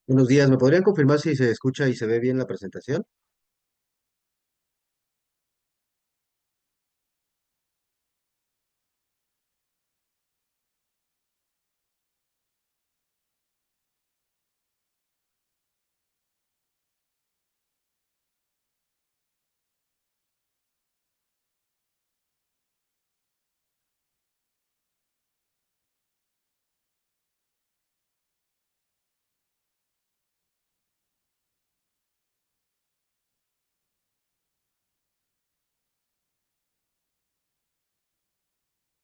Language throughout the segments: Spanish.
Buenos días, ¿me podrían confirmar si se escucha y se ve bien la presentación?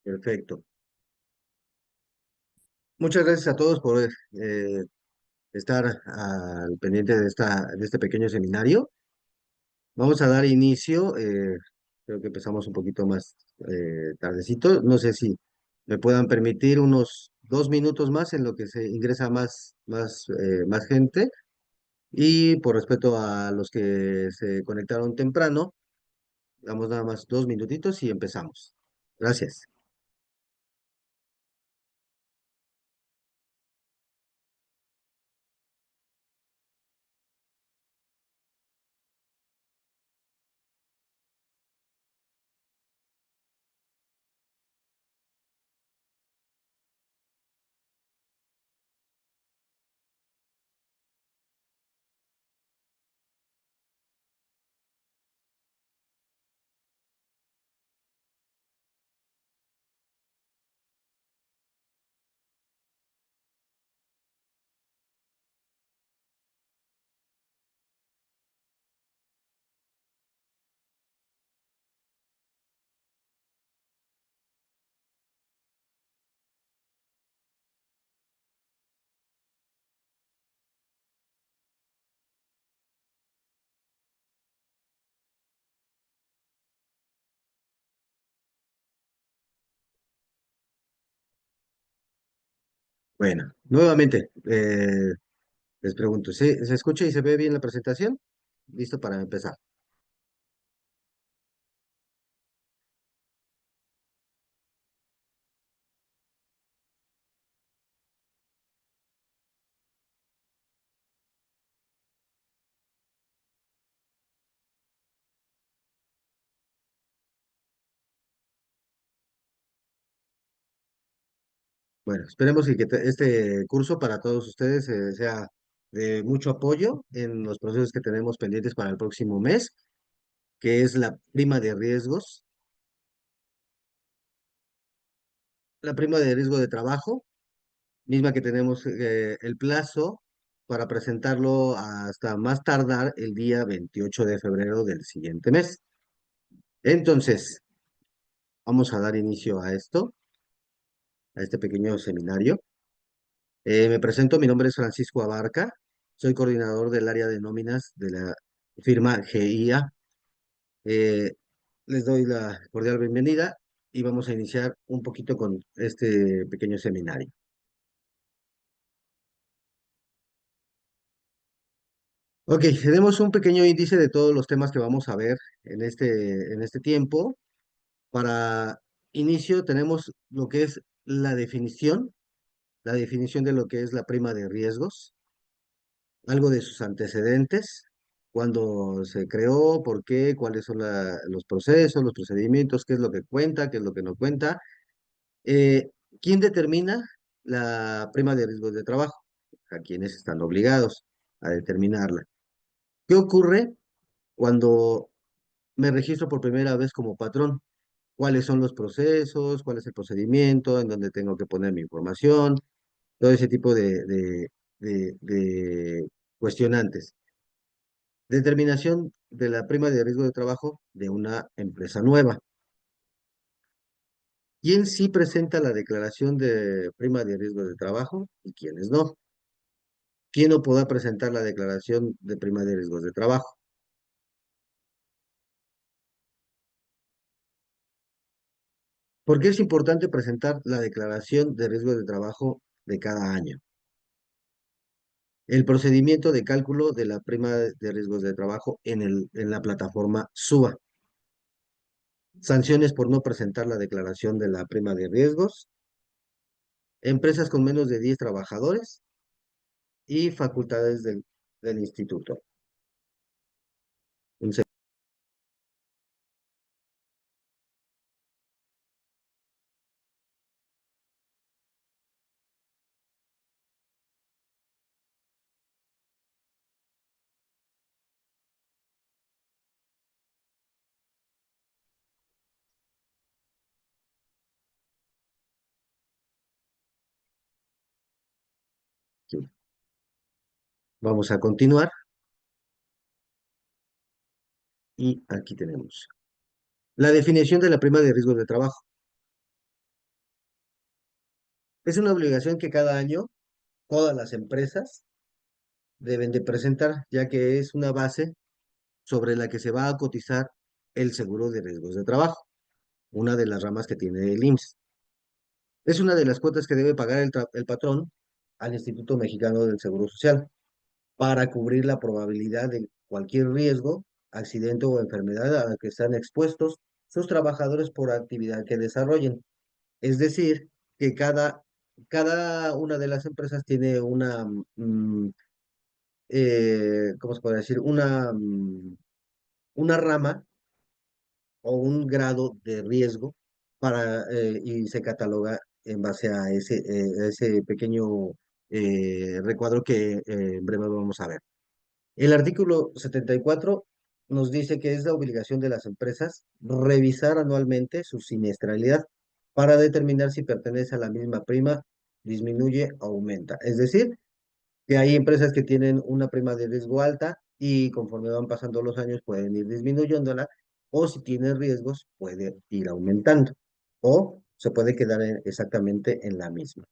Perfecto. Muchas gracias a todos por estar al pendiente de este pequeño seminario. Vamos a dar inicio, creo que empezamos un poquito más tardecito. No sé si me puedan permitir unos 2 minutos más en lo que se ingresa más gente. Y por respeto a los que se conectaron temprano, damos nada más 2 minutitos y empezamos. Gracias. Bueno, nuevamente, les pregunto, ¿se escucha y se ve bien la presentación? Listo para empezar. Bueno, esperemos y que este curso para todos ustedes sea de mucho apoyo en los procesos que tenemos pendientes para el próximo mes, que es la prima de riesgos, la prima de riesgo de trabajo, misma que tenemos el plazo para presentarlo hasta más tardar el día 28 de febrero del siguiente mes. Entonces, vamos a dar inicio a esto, a este pequeño seminario. Me presento, mi nombre es Francisco Abarca, soy coordinador del área de nóminas de la firma GIA. Eh, Les doy la cordial bienvenida y vamos a iniciar un poquito con este pequeño seminario. Ok, tenemos un pequeño índice de todos los temas que vamos a ver en este tiempo. Para inicio tenemos lo que es la definición de lo que es la prima de riesgos, algo de sus antecedentes, cuándo se creó, por qué, cuáles son los procesos, los procedimientos, qué es lo que cuenta, qué es lo que no cuenta. Eh, ¿Quién determina la prima de riesgos de trabajo? A quienes están obligados a determinarla. ¿Qué ocurre cuando me registro por primera vez como patrón? ¿Cuáles son los procesos? ¿Cuál es el procedimiento? ¿En dónde tengo que poner mi información? Todo ese tipo de cuestionantes. Determinación de la prima de riesgo de trabajo de una empresa nueva. ¿Quién sí presenta la declaración de prima de riesgo de trabajo y quiénes no? ¿Quién no podrá presentar la declaración de prima de riesgos de trabajo? ¿Por qué es importante presentar la declaración de riesgo de trabajo de cada año? El procedimiento de cálculo de la prima de riesgos de trabajo en la plataforma SUA. Sanciones por no presentar la declaración de la prima de riesgos. Empresas con menos de 10 trabajadores y facultades del instituto. Un segundo. Vamos a continuar y aquí tenemos la definición de la prima de riesgo de trabajo. Es una obligación que cada año todas las empresas deben de presentar, ya que es una base sobre la que se va a cotizar el seguro de riesgos de trabajo, una de las ramas que tiene el IMSS. Es una de las cuotas que debe pagar el patrón al Instituto Mexicano del Seguro Social para cubrir la probabilidad de cualquier riesgo, accidente o enfermedad a la que están expuestos sus trabajadores por actividad que desarrollen. Es decir, que cada una de las empresas tiene ¿cómo se puede decir? Una rama o un grado de riesgo y se cataloga en base a ese pequeño recuadro que en breve vamos a ver. El artículo 74 nos dice que es la obligación de las empresas revisar anualmente su siniestralidad para determinar si pertenece a la misma prima, disminuye o aumenta. Es decir, que hay empresas que tienen una prima de riesgo alta y conforme van pasando los años pueden ir disminuyéndola, o si tiene riesgos puede ir aumentando, o se puede quedar exactamente en la misma.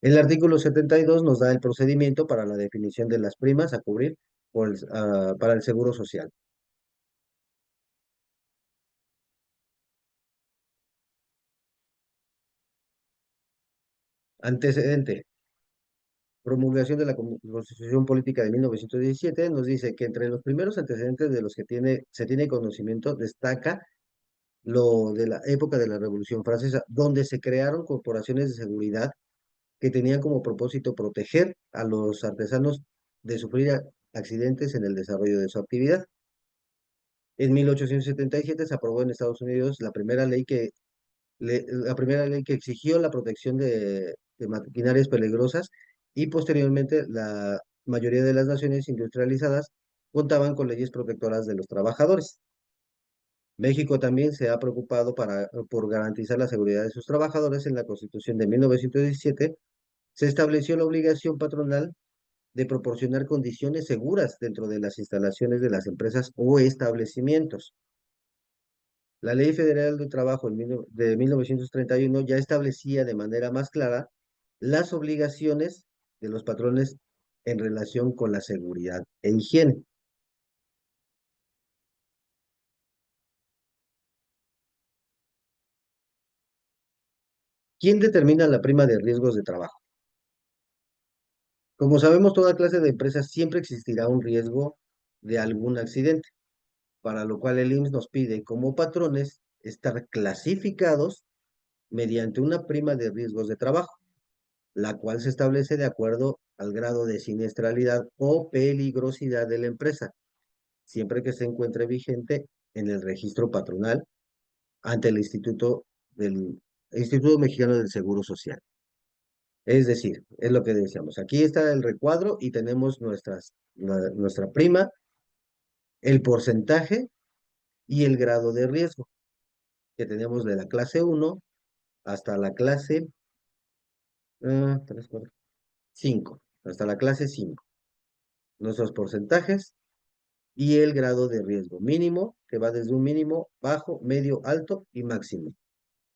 El artículo 72 nos da el procedimiento para la definición de las primas a cubrir para el Seguro Social. Antecedente. Promulgación de la Constitución Política de 1917 nos dice que entre los primeros antecedentes de los que se tiene conocimiento destaca lo de la época de la Revolución Francesa, donde se crearon corporaciones de seguridad que tenían como propósito proteger a los artesanos de sufrir accidentes en el desarrollo de su actividad. En 1877 se aprobó en Estados Unidos la primera ley que exigió la protección de maquinarias peligrosas y posteriormente la mayoría de las naciones industrializadas contaban con leyes protectoras de los trabajadores. México también se ha preocupado por garantizar la seguridad de sus trabajadores. En la Constitución de 1917 se estableció la obligación patronal de proporcionar condiciones seguras dentro de las instalaciones de las empresas o establecimientos. La Ley Federal de Trabajo de 1931 ya establecía de manera más clara las obligaciones de los patrones en relación con la seguridad e higiene. ¿Quién determina la prima de riesgos de trabajo? Como sabemos, toda clase de empresas siempre existirá un riesgo de algún accidente, para lo cual el IMSS nos pide como patrones estar clasificados mediante una prima de riesgos de trabajo, la cual se establece de acuerdo al grado de siniestralidad o peligrosidad de la empresa, siempre que se encuentre vigente en el registro patronal ante el Instituto Mexicano del Seguro Social. Es decir, es lo que decíamos. Aquí está el recuadro y tenemos nuestra prima, el porcentaje y el grado de riesgo que tenemos de la clase 1 hasta la clase 3, 4, 5, hasta la clase 5. Nuestros porcentajes y el grado de riesgo mínimo, que va desde un mínimo, bajo, medio, alto y máximo.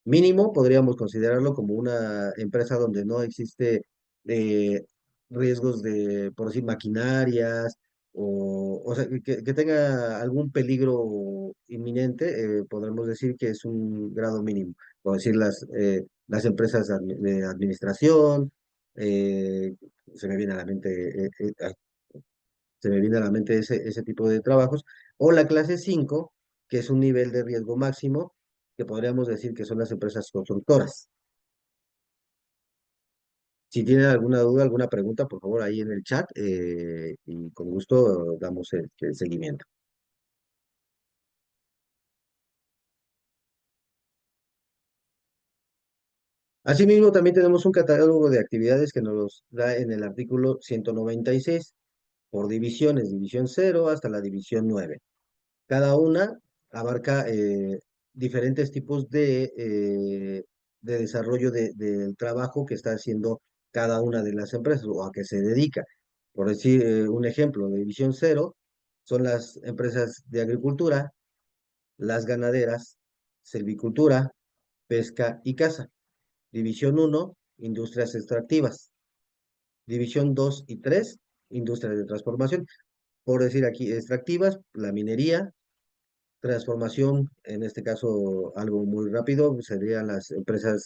Mínimo podríamos considerarlo como una empresa donde no existe eh, riesgos de, por decir, maquinarias o sea, que tenga algún peligro inminente, podremos decir que es un grado mínimo. Por decir, las empresas de administración, eh, se me viene a la mente, se me viene a la mente ese tipo de trabajos, o la clase 5 que es un nivel de riesgo máximo, que podríamos decir que son las empresas constructoras. Si tienen alguna duda, alguna pregunta, por favor, ahí en el chat y con gusto damos el seguimiento. Asimismo, también tenemos un catálogo de actividades que nos da en el artículo 196 por divisiones, división 0 hasta la división 9. Cada una abarca diferentes tipos de desarrollo del trabajo que está haciendo cada una de las empresas o a qué se dedica. Por decir un ejemplo, de división 0 son las empresas de agricultura, las ganaderas, silvicultura, pesca y caza. División 1, industrias extractivas. División 2 y 3, industrias de transformación. Por decir aquí, extractivas, la minería, transformación, en este caso algo muy rápido, serían las empresas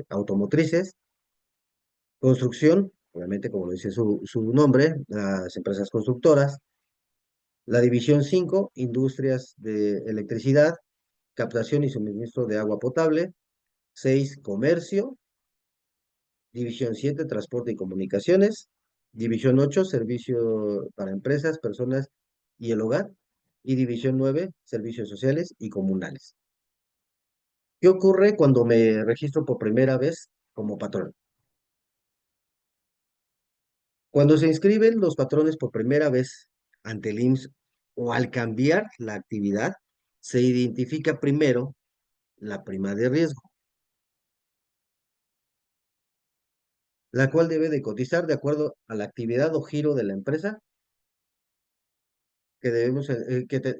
automotrices, construcción, obviamente como lo dice su nombre, las empresas constructoras, la división 5 industrias de electricidad, captación y suministro de agua potable, 6 comercio, división 7 transporte y comunicaciones, división 8 servicio para empresas, personas y el hogar, y división 9 servicios sociales y comunales. ¿Qué ocurre cuando me registro por primera vez como patrón? Cuando se inscriben los patrones por primera vez ante el IMSS o al cambiar la actividad, se identifica primero la prima de riesgo, la cual debe de cotizar de acuerdo a la actividad o giro de la empresa que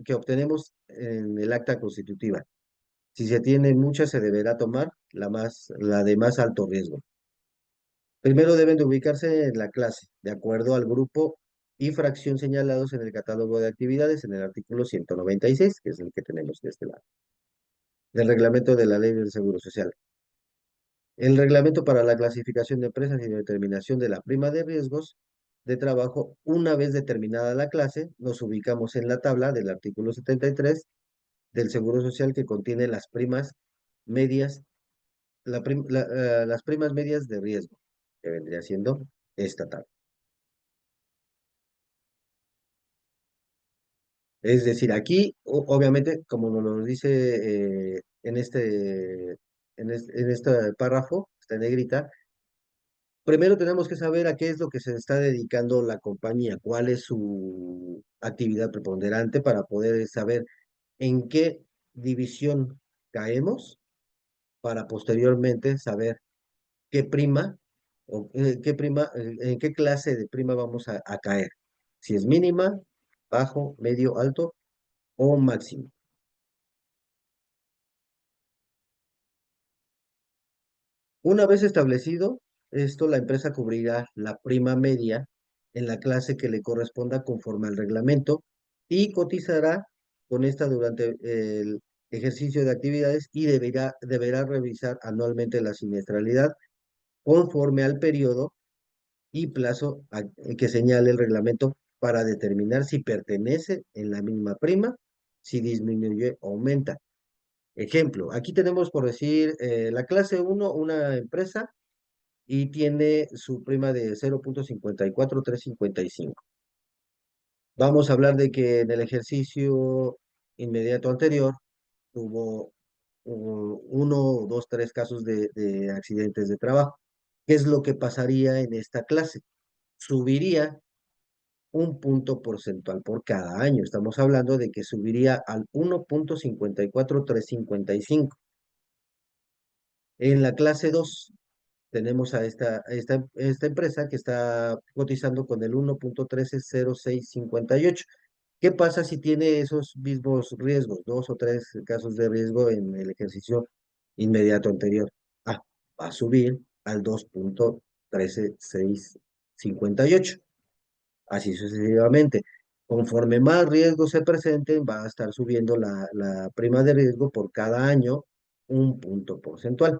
que obtenemos en el acta constitutiva. Si se tiene mucha, se deberá tomar la de más alto riesgo. Primero deben de ubicarse en la clase, de acuerdo al grupo y fracción señalados en el catálogo de actividades en el artículo 196, que es el que tenemos de este lado, del reglamento de la ley del Seguro Social. El reglamento para la clasificación de empresas y determinación de la prima de riesgos de trabajo, una vez determinada la clase, nos ubicamos en la tabla del artículo 73 del Seguro Social que contiene las primas medias, las primas medias de riesgo, que vendría siendo esta tabla. Es decir, aquí, obviamente, como nos lo dice en este párrafo, está en negrita, primero tenemos que saber a qué es lo que se está dedicando la compañía, cuál es su actividad preponderante para poder saber en qué división caemos, para posteriormente saber qué prima en qué clase de prima vamos a caer. Si es mínima, bajo, medio, alto o máximo. Una vez establecido esto, la empresa cubrirá la prima media en la clase que le corresponda conforme al reglamento y cotizará con esta durante el ejercicio de actividades y deberá revisar anualmente la siniestralidad conforme al periodo y plazo que señale el reglamento para determinar si pertenece en la misma prima, si disminuye o aumenta. Ejemplo, aquí tenemos por decir la clase uno, una empresa y tiene su prima de 0.54355. Vamos a hablar de que en el ejercicio inmediato anterior hubo uno, dos, tres casos de accidentes de trabajo. ¿Qué es lo que pasaría en esta clase? Subiría un punto porcentual por cada año. Estamos hablando de que subiría al 1.54355. En la clase 2 tenemos a esta empresa que está cotizando con el 1.130658. ¿Qué pasa si tiene esos mismos riesgos, dos o tres casos de riesgo en el ejercicio inmediato anterior? Ah, va a subir al 2.130658. Así sucesivamente. Conforme más riesgos se presenten, va a estar subiendo la prima de riesgo por cada año un punto porcentual.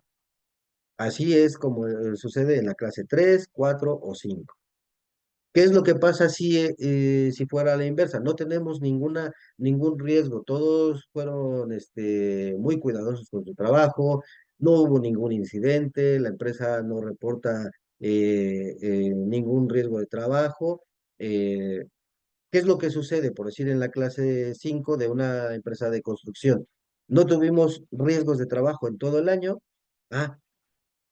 Así es como sucede en la clase 3, 4 o 5. ¿Qué es lo que pasa si fuera a la inversa? No tenemos ningún riesgo, todos fueron muy cuidadosos con su trabajo, no hubo ningún incidente, la empresa no reporta ningún riesgo de trabajo. eh, ¿Qué es lo que sucede? Por decir, en la clase 5 de una empresa de construcción, no tuvimos riesgos de trabajo en todo el año. Ah,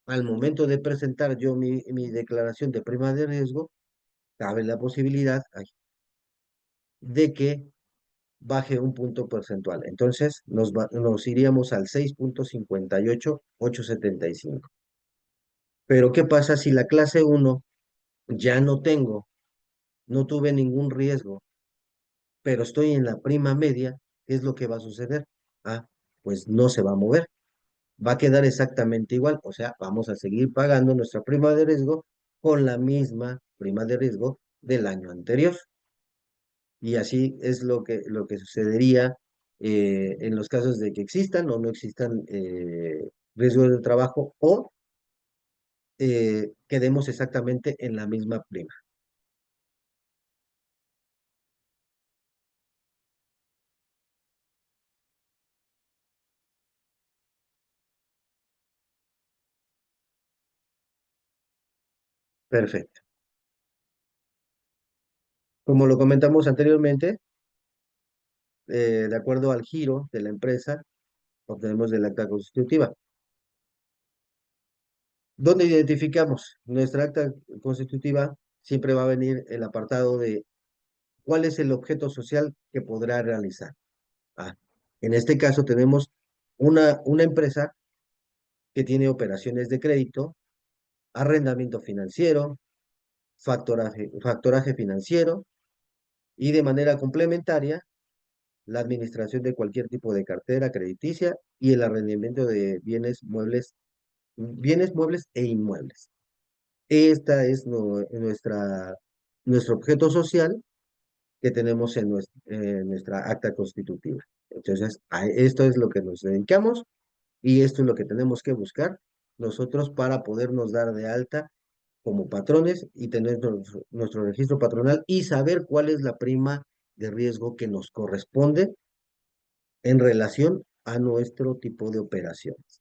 al momento de presentar yo mi declaración de prima de riesgo, cabe la posibilidad de que baje un punto porcentual. Entonces, nos iríamos al 6,58875. Pero, ¿qué pasa si la clase uno ya no tengo, no tuve ningún riesgo, pero estoy en la prima media? ¿Qué es lo que va a suceder? Ah, pues no se va a mover, va a quedar exactamente igual. O sea, vamos a seguir pagando nuestra prima de riesgo con la misma prima de riesgo del año anterior. Y así es lo que sucedería en los casos de que existan o no existan riesgos de trabajo, o quedemos exactamente en la misma prima. Perfecto. Como lo comentamos anteriormente, de acuerdo al giro de la empresa, obtenemos el acta constitutiva. ¿Dónde identificamos? Nuestra acta constitutiva siempre va a venir el apartado de cuál es el objeto social que podrá realizar. Ah, en este caso tenemos una empresa que tiene operaciones de crédito, arrendamiento financiero, factoraje financiero, y de manera complementaria la administración de cualquier tipo de cartera crediticia y el arrendamiento de bienes muebles e inmuebles. Esta es nuestro objeto social que tenemos en nuestra acta constitutiva. Entonces, esto es lo que nos dedicamos y esto es lo que tenemos que buscar nosotros para podernos dar de alta como patrones y tener nuestro registro patronal y saber cuál es la prima de riesgo que nos corresponde en relación a nuestro tipo de operaciones.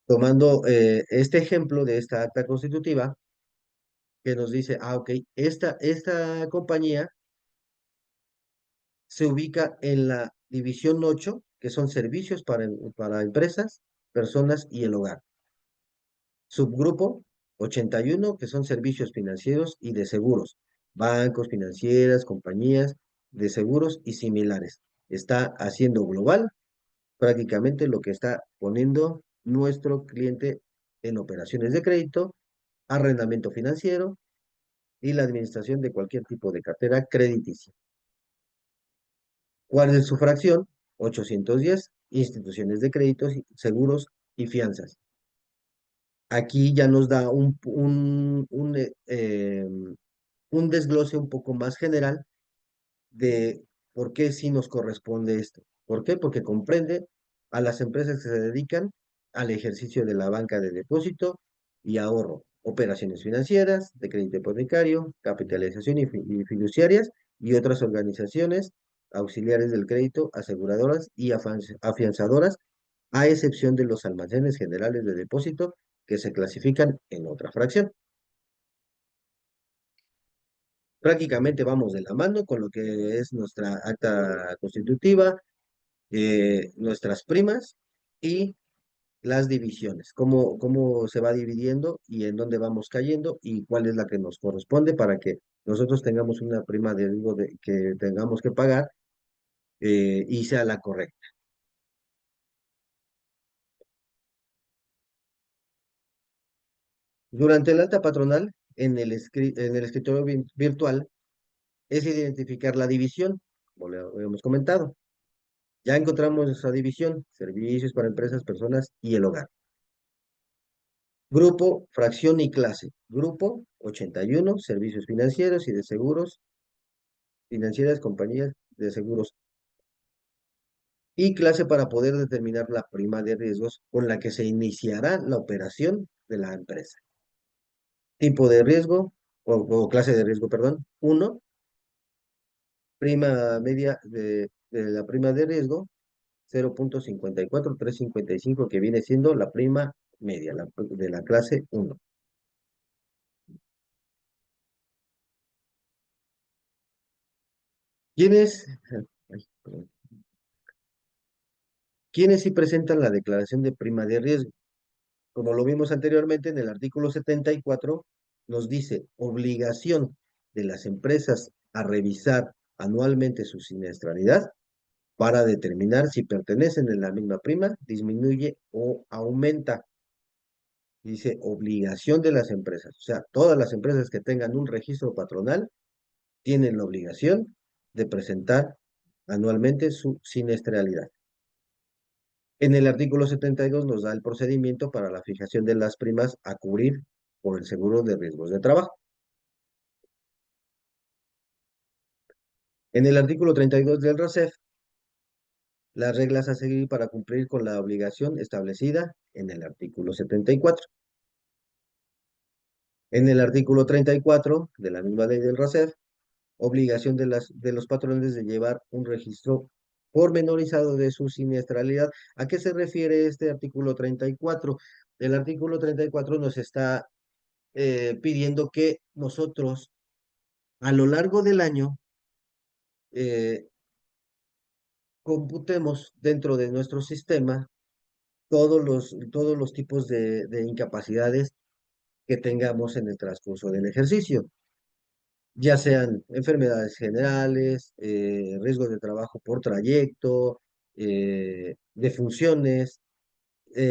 Tomando este ejemplo de esta acta constitutiva que nos dice, ok, esta compañía se ubica en la división 8, que son servicios para empresas, personas y el hogar. Subgrupo 81, que son servicios financieros y de seguros, bancos, financieras, compañías de seguros y similares. Está haciendo global prácticamente lo que está poniendo nuestro cliente en operaciones de crédito, arrendamiento financiero y la administración de cualquier tipo de cartera crediticia. ¿Cuál es su fracción? 810, instituciones de créditos, seguros y fianzas. Aquí ya nos da un desglose un poco más general de por qué sí nos corresponde esto. ¿Por qué? Porque comprende a las empresas que se dedican al ejercicio de la banca de depósito y ahorro, operaciones financieras, de crédito hipotecario, capitalización y fiduciarias, y otras organizaciones auxiliares del crédito, aseguradoras y afianzadoras, a excepción de los almacenes generales de depósito que se clasifican en otra fracción. Prácticamente vamos de la mano con lo que es nuestra acta constitutiva, nuestras primas y las divisiones, cómo se va dividiendo y en dónde vamos cayendo y cuál es la que nos corresponde para que nosotros tengamos una prima de riesgo que tengamos que pagar y sea la correcta. Durante el alta patronal, en el escritorio virtual, es identificar la división, como le habíamos comentado. Ya encontramos nuestra división, servicios para empresas, personas y el hogar. Grupo, fracción y clase. Grupo 81, servicios financieros y de seguros, financieras, compañías de seguros. Y clase para poder determinar la prima de riesgos con la que se iniciará la operación de la empresa. Tipo de riesgo, o clase de riesgo, perdón, uno. prima media de la prima de riesgo, 0,54355, que viene siendo la prima media de la clase uno. ¿Quiénes, ay, perdón. ¿Quiénes sí presentan la declaración de prima de riesgo? Como lo vimos anteriormente en el artículo 74, nos dice obligación de las empresas a revisar anualmente su siniestralidad para determinar si pertenecen en la misma prima, disminuye o aumenta. Dice obligación de las empresas. O sea, todas las empresas que tengan un registro patronal tienen la obligación de presentar anualmente su siniestralidad. En el artículo 72 nos da el procedimiento para la fijación de las primas a cubrir por el seguro de riesgos de trabajo. En el artículo 32 del RACEF, las reglas a seguir para cumplir con la obligación establecida en el artículo 74. En el artículo 34 de la misma ley del RACEF, obligación de los patrones de llevar un registro pormenorizado de su siniestralidad. ¿A qué se refiere este artículo 34? El artículo 34 nos está pidiendo que nosotros a lo largo del año eh, computemos dentro de nuestro sistema todos los tipos de incapacidades que tengamos en el transcurso del ejercicio, ya sean enfermedades generales, riesgos de trabajo por trayecto, defunciones,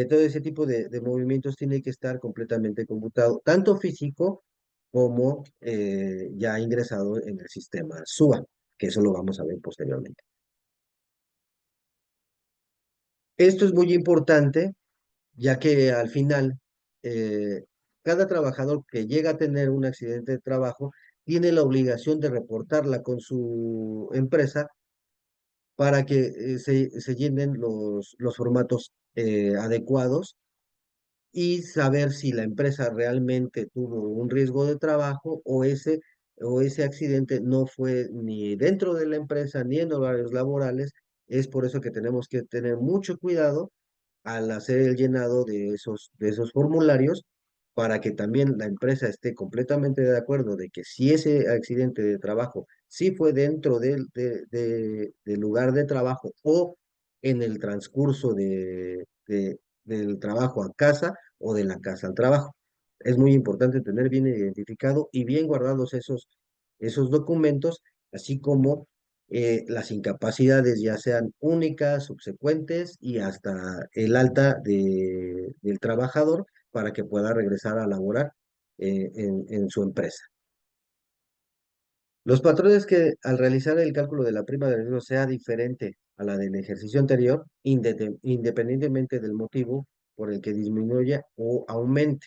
todo ese tipo de movimientos tiene que estar completamente computado, tanto físico como ya ingresado en el sistema SUA, que eso lo vamos a ver posteriormente. Esto es muy importante, ya que al final, eh, cada trabajador que llega a tener un accidente de trabajo tiene la obligación de reportarla con su empresa para que se llenen los formatos adecuados y saber si la empresa realmente tuvo un riesgo de trabajo o ese accidente no fue ni dentro de la empresa ni en horarios laborales. Es por eso que tenemos que tener mucho cuidado al hacer el llenado de esos formularios para que también la empresa esté completamente de acuerdo de que si ese accidente de trabajo sí fue dentro del lugar de trabajo o en el transcurso del trabajo a casa o de la casa al trabajo. Es muy importante tener bien identificado y bien guardados esos documentos, así como las incapacidades ya sean únicas, subsecuentes y hasta el alta del trabajador para que pueda regresar a laborar en su empresa. Los patrones que al realizar el cálculo de la prima de riesgo sea diferente a la del ejercicio anterior, independientemente del motivo por el que disminuya o aumente.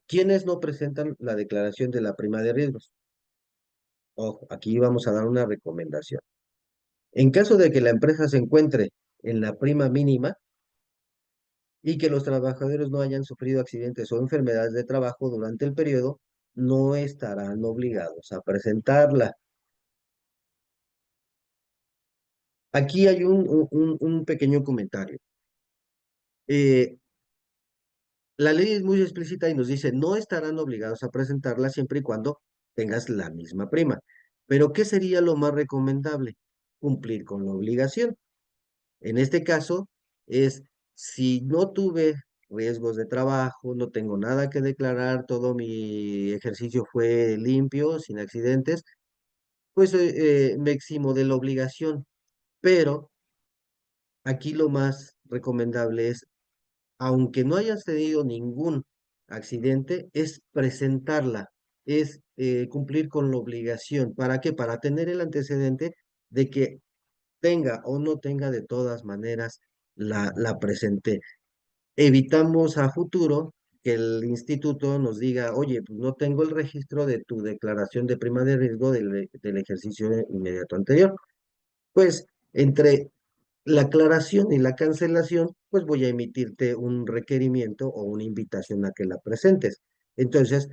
¿Quiénes no presentan la declaración de la prima de riesgos? Ojo, aquí vamos a dar una recomendación. En caso de que la empresa se encuentre en la prima mínima y que los trabajadores no hayan sufrido accidentes o enfermedades de trabajo durante el periodo, no estarán obligados a presentarla. Aquí hay un pequeño comentario. Eh, la ley es muy explícita y nos dice, no estarán obligados a presentarla siempre y cuando tengas la misma prima. Pero, ¿qué sería lo más recomendable? Cumplir con la obligación. En este caso es, si no tuve riesgos de trabajo, no tengo nada que declarar, todo mi ejercicio fue limpio, sin accidentes, pues me eximo de la obligación. Pero aquí lo más recomendable es, aunque no hayas tenido ningún accidente, es presentarla, es cumplir con la obligación. ¿Para qué? Para tener el antecedente de que tenga o no tenga, de todas maneras la presenté. Evitamos a futuro que el instituto nos diga, oye, pues no tengo el registro de tu declaración de prima de riesgo del ejercicio inmediato anterior. Pues entre la aclaración y la cancelación, pues voy a emitirte un requerimiento o una invitación a que la presentes. Entonces,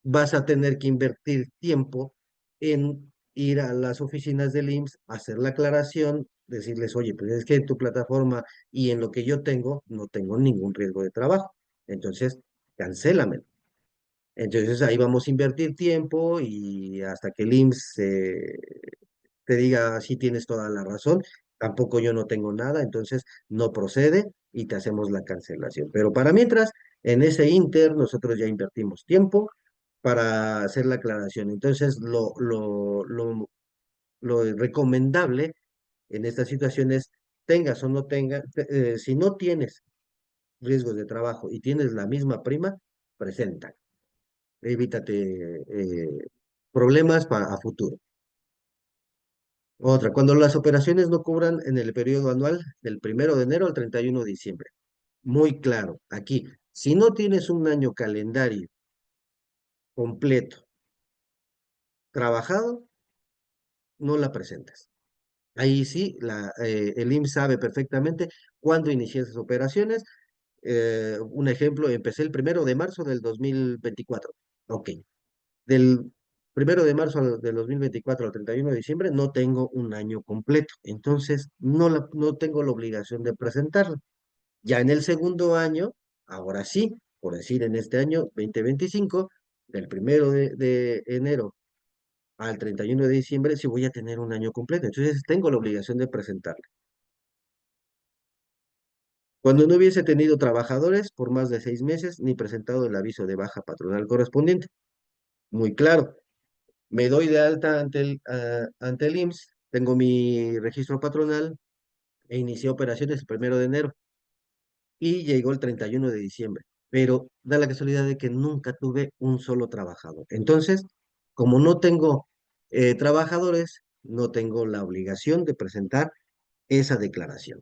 vas a tener que invertir tiempo en ir a las oficinas del IMSS, hacer la aclaración, decirles, oye, pues es que en tu plataforma y en lo que yo tengo, no tengo ningún riesgo de trabajo. Entonces, cancélame. Entonces ahí vamos a invertir tiempo y hasta que el IMSS te diga, sí tienes toda la razón, tampoco yo no tengo nada, entonces no procede y te hacemos la cancelación. Pero para mientras, en ese inter, nosotros ya invertimos tiempo para hacer la aclaración. Entonces, lo recomendable en esta situación es, tengas o no tengas, si no tienes riesgos de trabajo y tienes la misma prima, presenta. Evítate problemas para a futuro. Otra, cuando las operaciones no cubran en el periodo anual del 1 de enero al 31 de diciembre. Muy claro, aquí, si no tienes un año calendario completo trabajado, no la presentas. Ahí sí, el IMSS sabe perfectamente cuándo inicié esas operaciones. Un ejemplo, empecé el 1 de marzo del 2024. Ok, del 1 de marzo del 2024 al 31 de diciembre no tengo un año completo, entonces no tengo la obligación de presentarlo. Ya en el segundo año, ahora sí, por decir en este año 2025, del 1 de enero al 31 de diciembre, sí voy a tener un año completo, entonces tengo la obligación de presentarlo. Cuando no hubiese tenido trabajadores por más de 6 meses ni presentado el aviso de baja patronal correspondiente. Muy claro, me doy de alta ante el IMSS, tengo mi registro patronal e inicié operaciones el 1 de enero y llegó el 31 de diciembre. Pero da la casualidad de que nunca tuve un solo trabajador. Entonces, como no tengo trabajadores, no tengo la obligación de presentar esa declaración.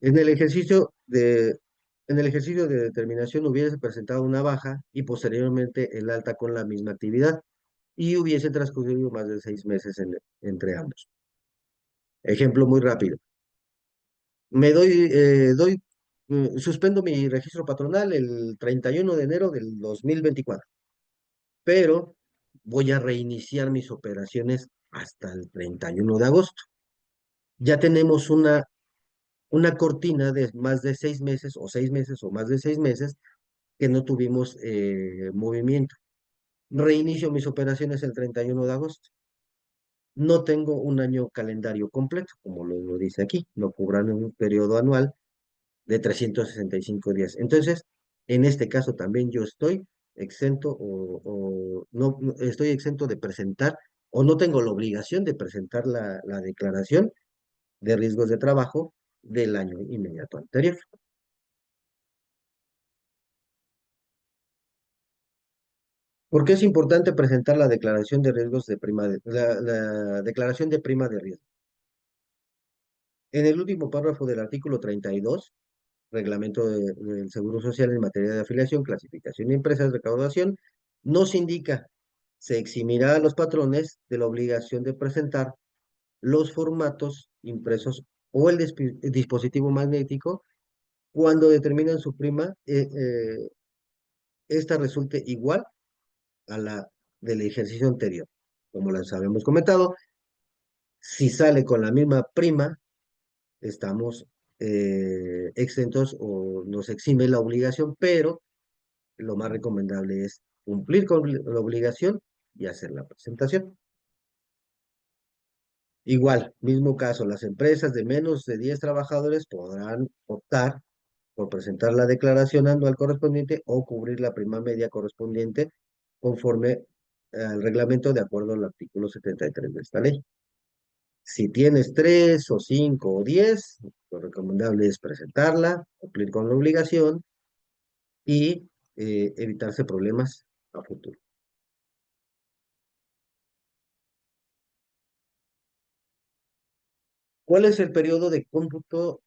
En el ejercicio de, en el ejercicio de determinación hubiese presentado una baja y posteriormente el alta con la misma actividad y hubiese transcurrido más de 6 meses entre ambos. Ejemplo muy rápido. Suspendo mi registro patronal el 31 de enero del 2024, pero voy a reiniciar mis operaciones hasta el 31 de agosto. Ya tenemos una cortina de más de 6 meses o 6 meses o más de 6 meses que no tuvimos movimiento. Reinicio mis operaciones el 31 de agosto. No tengo un año calendario completo, como lo dice aquí, no cubran un periodo anual de 365 días. Entonces, en este caso también yo estoy exento o no estoy exento de presentar o no tengo la obligación de presentar la declaración de riesgos de trabajo del año inmediato anterior. ¿Por qué es importante presentar la declaración de riesgos de la declaración de prima de riesgo? En el último párrafo del artículo 32, Reglamento del Seguro Social en materia de afiliación, clasificación de empresas, recaudación, nos indica, se eximirá a los patrones de la obligación de presentar los formatos impresos o el dispositivo magnético cuando determinan su prima, esta resulte igual a la del ejercicio anterior. Como les habíamos comentado, si sale con la misma prima, estamos exentos o nos exime la obligación, pero lo más recomendable es cumplir con la obligación y hacer la presentación. Igual, mismo caso, las empresas de menos de 10 trabajadores podrán optar por presentar la declaración anual correspondiente o cubrir la prima media correspondiente conforme al reglamento de acuerdo al artículo 73 de esta ley. Si tienes 3 o 5 o 10, lo recomendable es presentarla, cumplir con la obligación y evitarse problemas a futuro. ¿Cuál es el periodo de cómputo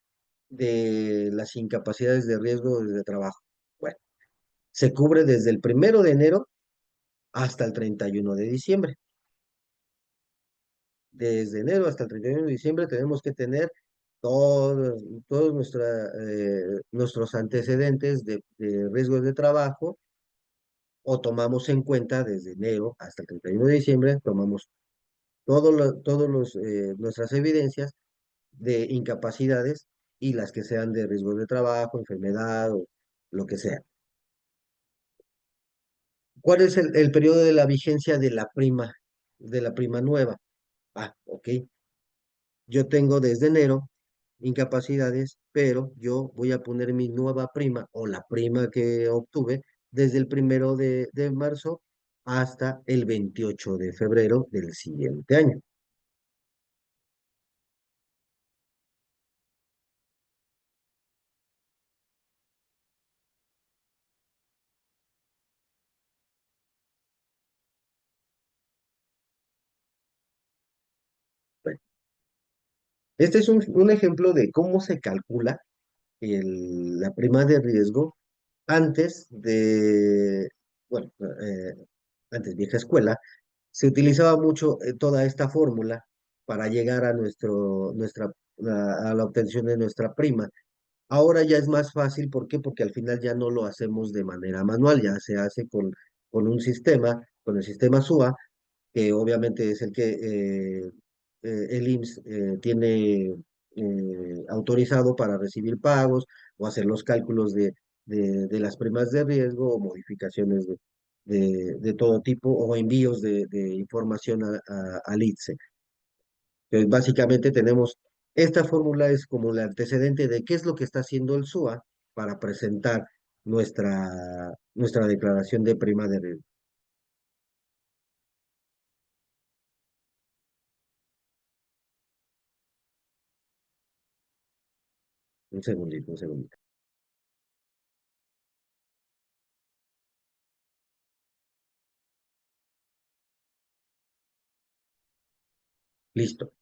de las incapacidades de riesgo de trabajo? Bueno, se cubre desde el 1 de enero hasta el 31 de diciembre. Desde enero hasta el 31 de diciembre tenemos que tener todos, todos nuestros antecedentes de riesgos de trabajo o tomamos en cuenta desde enero hasta el 31 de diciembre, tomamos nuestras evidencias de incapacidades y las que sean de riesgos de trabajo, enfermedad o lo que sea. ¿Cuál es el periodo de la vigencia de la prima nueva? Ah, ok. Yo tengo desde enero incapacidades, pero yo voy a poner mi nueva prima o la prima que obtuve desde el 1 de marzo hasta el 28 de febrero del siguiente año. Bueno, este es un ejemplo de cómo se calcula la prima de riesgo antes de, bueno, antes vieja escuela, se utilizaba mucho toda esta fórmula para llegar a a la obtención de nuestra prima. Ahora ya es más fácil, ¿por qué? Porque al final ya no lo hacemos de manera manual, ya se hace con un sistema, con el sistema SUA, que obviamente es el que el IMSS tiene autorizado para recibir pagos o hacer los cálculos de las primas de riesgo o modificaciones de todo tipo o envíos de información al ITSE. Entonces, básicamente tenemos, esta fórmula es como el antecedente de qué es lo que está haciendo el SUA para presentar nuestra declaración de prima de riesgo. Un segundito, un segundito. Listo.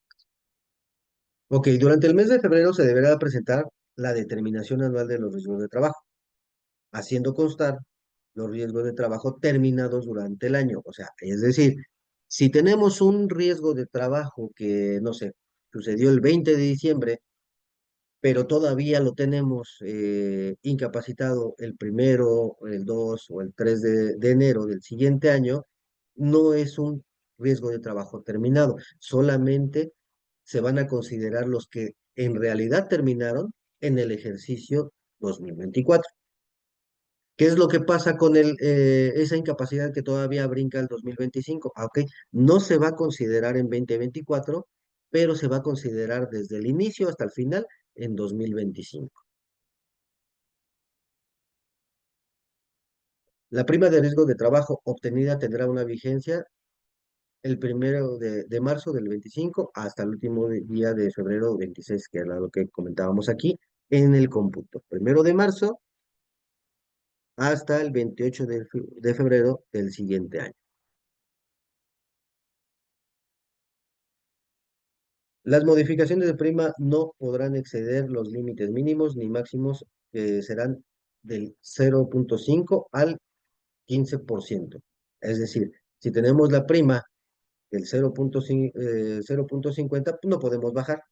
Ok, durante el mes de febrero se deberá presentar la determinación anual de los riesgos de trabajo, haciendo constar los riesgos de trabajo terminados durante el año. O sea, es decir, si tenemos un riesgo de trabajo que, no sé, sucedió el 20 de diciembre, pero todavía lo tenemos incapacitado el 1, el 2 o el 3 de enero del siguiente año, no es un riesgo de trabajo terminado, solamente se van a considerar los que en realidad terminaron en el ejercicio 2024. ¿Qué es lo que pasa con esa incapacidad que todavía brinca el 2025? Ah, ok, no se va a considerar en 2024, pero se va a considerar desde el inicio hasta el final en 2025. La prima de riesgo de trabajo obtenida tendrá una vigencia el 1 de marzo del 25 hasta el último día de febrero 26, que era lo que comentábamos aquí en el cómputo. 1 de marzo hasta el 28 de febrero del siguiente año. Las modificaciones de prima no podrán exceder los límites mínimos ni máximos que serán del 0,5 al 15%. Es decir, si tenemos la prima del 0,50, no podemos bajar,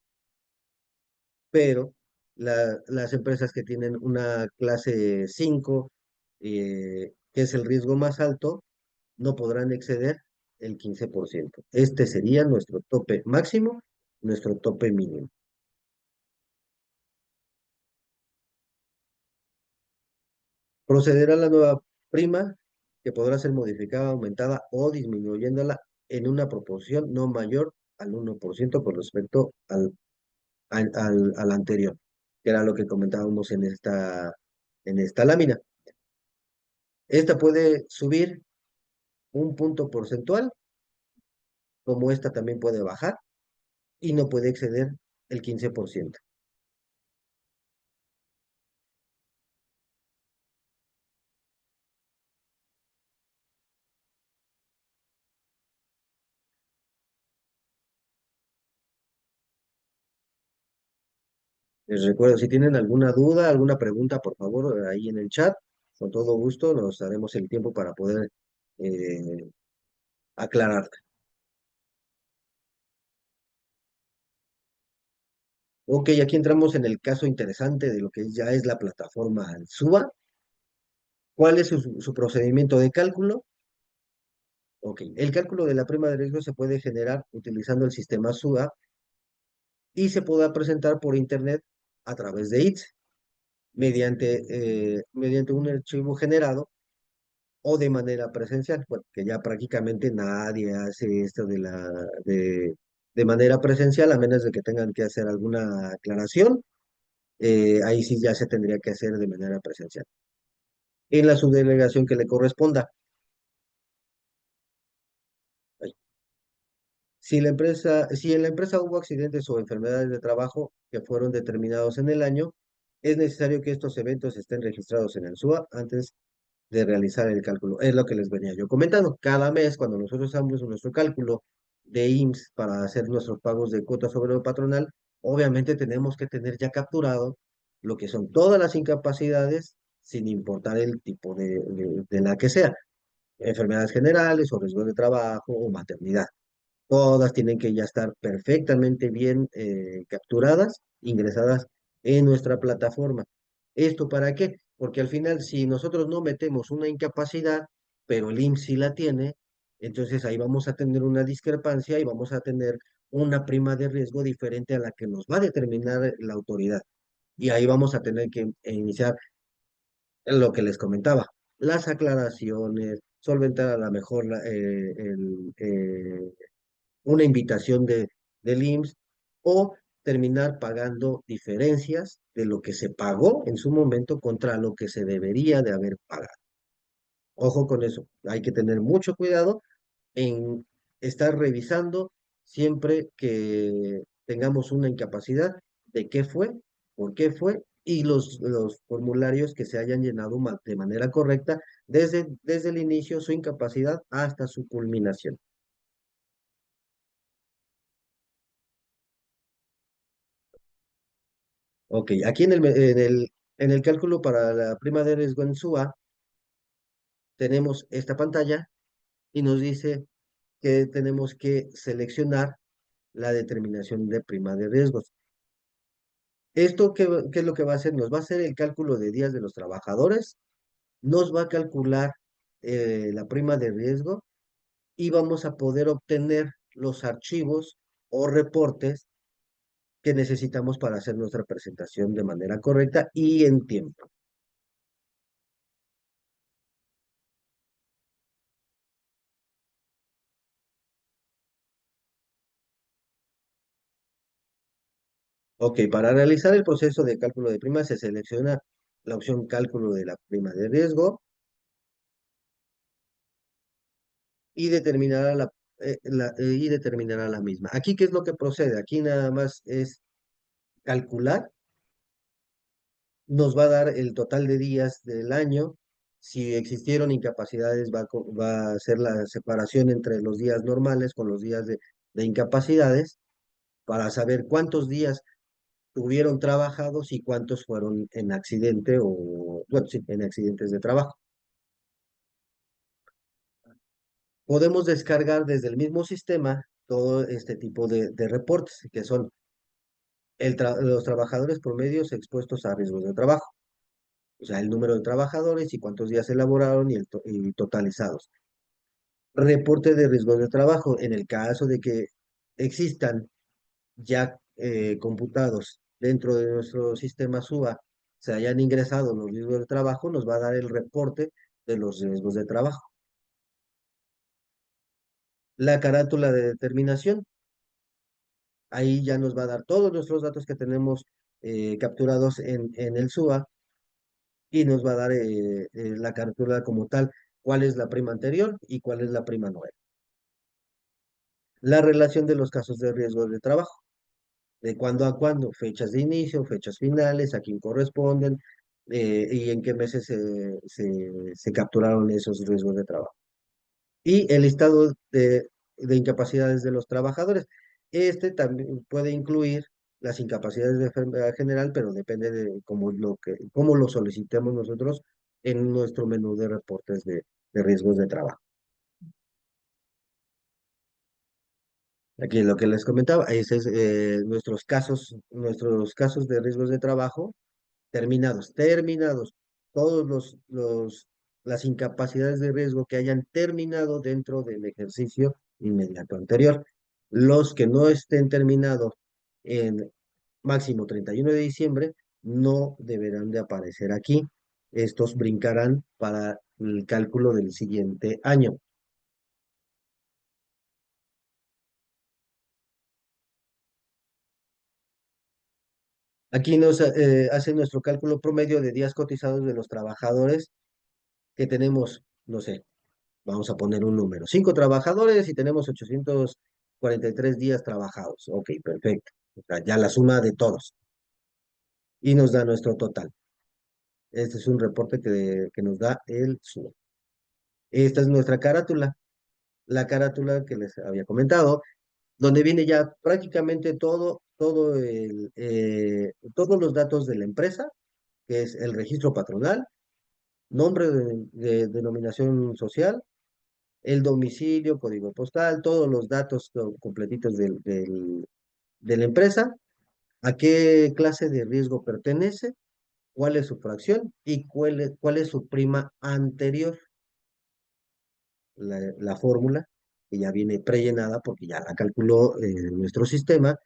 pero las empresas que tienen una clase 5, que es el riesgo más alto, no podrán exceder el 15%. Este sería nuestro tope máximo, nuestro tope mínimo. Procederá la nueva prima que podrá ser modificada, aumentada o disminuyéndola en una proporción no mayor al 1% con respecto al anterior, que era lo que comentábamos en esta lámina. Esta puede subir un punto porcentual, como esta también puede bajar y no puede exceder el 15%. Les recuerdo, si tienen alguna duda, alguna pregunta, por favor, ahí en el chat, con todo gusto nos daremos el tiempo para poder eh, aclarar. Ok, aquí entramos en el caso interesante de lo que ya es la plataforma SUA. ¿Cuál es su procedimiento de cálculo? Ok, el cálculo de la prima de riesgo se puede generar utilizando el sistema SUA y se puede presentar por internet a través de ITS, mediante un archivo generado o de manera presencial, bueno, que ya prácticamente nadie hace esto de manera presencial, a menos de que tengan que hacer alguna aclaración, ahí sí ya se tendría que hacer de manera presencial. En la subdelegación que le corresponda. Ay. Si en la empresa hubo accidentes o enfermedades de trabajo que fueron determinados en el año, es necesario que estos eventos estén registrados en el SUA antes de realizar el cálculo. Es lo que les venía yo comentando. Cada mes, cuando nosotros hacemos nuestro cálculo de IMSS para hacer nuestros pagos de cuotas sobre lo patronal, obviamente tenemos que tener ya capturado lo que son todas las incapacidades, sin importar el tipo de la que sea, enfermedades generales o riesgos de trabajo o maternidad. Todas tienen que ya estar perfectamente bien capturadas, ingresadas en nuestra plataforma. ¿Esto para qué? Porque al final, si nosotros no metemos una incapacidad, pero el IMSS sí la tiene, entonces ahí vamos a tener una discrepancia y vamos a tener una prima de riesgo diferente a la que nos va a determinar la autoridad. Y ahí vamos a tener que iniciar lo que les comentaba, las aclaraciones, solventar a lo mejor una invitación del IMSS o terminar pagando diferencias de lo que se pagó en su momento contra lo que se debería de haber pagado. Ojo con eso, hay que tener mucho cuidado en estar revisando siempre que tengamos una incapacidad de qué fue, por qué fue y los formularios que se hayan llenado de manera correcta desde el inicio, su incapacidad hasta su culminación. Ok, aquí en el cálculo para la prima de riesgo en SUA tenemos esta pantalla y nos dice que tenemos que seleccionar la determinación de prima de riesgos. ¿Esto qué es lo que va a hacer? Nos va a hacer el cálculo de días de los trabajadores, nos va a calcular la prima de riesgo y vamos a poder obtener los archivos o reportes que necesitamos para hacer nuestra presentación de manera correcta y en tiempo. Ok, para realizar el proceso de cálculo de prima se selecciona la opción cálculo de la prima de riesgo y determinará la misma. Aquí, ¿qué es lo que procede? Aquí nada más es calcular, nos va a dar el total de días del año. Si existieron incapacidades, va a hacer la separación entre los días normales con los días de incapacidades para saber cuántos días tuvieron trabajados y cuántos fueron en accidente o, bueno, sí, en accidentes de trabajo. Podemos descargar desde el mismo sistema todo este tipo de reportes, que son los trabajadores promedios expuestos a riesgos de trabajo, o sea, el número de trabajadores y cuántos días elaboraron y totalizados. Reporte de riesgos de trabajo, en el caso de que existan ya computados dentro de nuestro sistema SUA, se hayan ingresado los riesgos de trabajo, nos va a dar el reporte de los riesgos de trabajo. La carátula de determinación, ahí ya nos va a dar todos nuestros datos que tenemos capturados en el SUA y nos va a dar la carátula como tal, cuál es la prima anterior y cuál es la prima nueva. La relación de los casos de riesgo de trabajo, de cuándo a cuándo, fechas de inicio, fechas finales, a quién corresponden y en qué meses se capturaron esos riesgos de trabajo. Y el estado de incapacidades de los trabajadores. Este también puede incluir las incapacidades de enfermedad general, pero depende de cómo lo solicitemos nosotros en nuestro menú de reportes de riesgos de trabajo. Aquí lo que les comentaba, ese es nuestros casos de riesgos de trabajo terminados, todos las incapacidades de riesgo que hayan terminado dentro del ejercicio inmediato anterior. Los que no estén terminados en máximo 31 de diciembre no deberán de aparecer aquí. Estos brincarán para el cálculo del siguiente año. Aquí nos hace nuestro cálculo promedio de días cotizados de los trabajadores que tenemos, no sé, vamos a poner un número, 5 trabajadores y tenemos 843 días trabajados. Ok, perfecto. O sea, ya la suma de todos y nos da nuestro total. Este es un reporte que nos da el SUA. Esta es nuestra carátula, la carátula que les había comentado, donde viene ya prácticamente todos los datos de la empresa, que es el registro patronal, nombre de denominación social, el domicilio, código postal, todos los datos completitos de la empresa, a qué clase de riesgo pertenece, cuál es su fracción y cuál es su prima anterior, la fórmula, que ya viene prellenada porque ya la calculó nuestro sistema,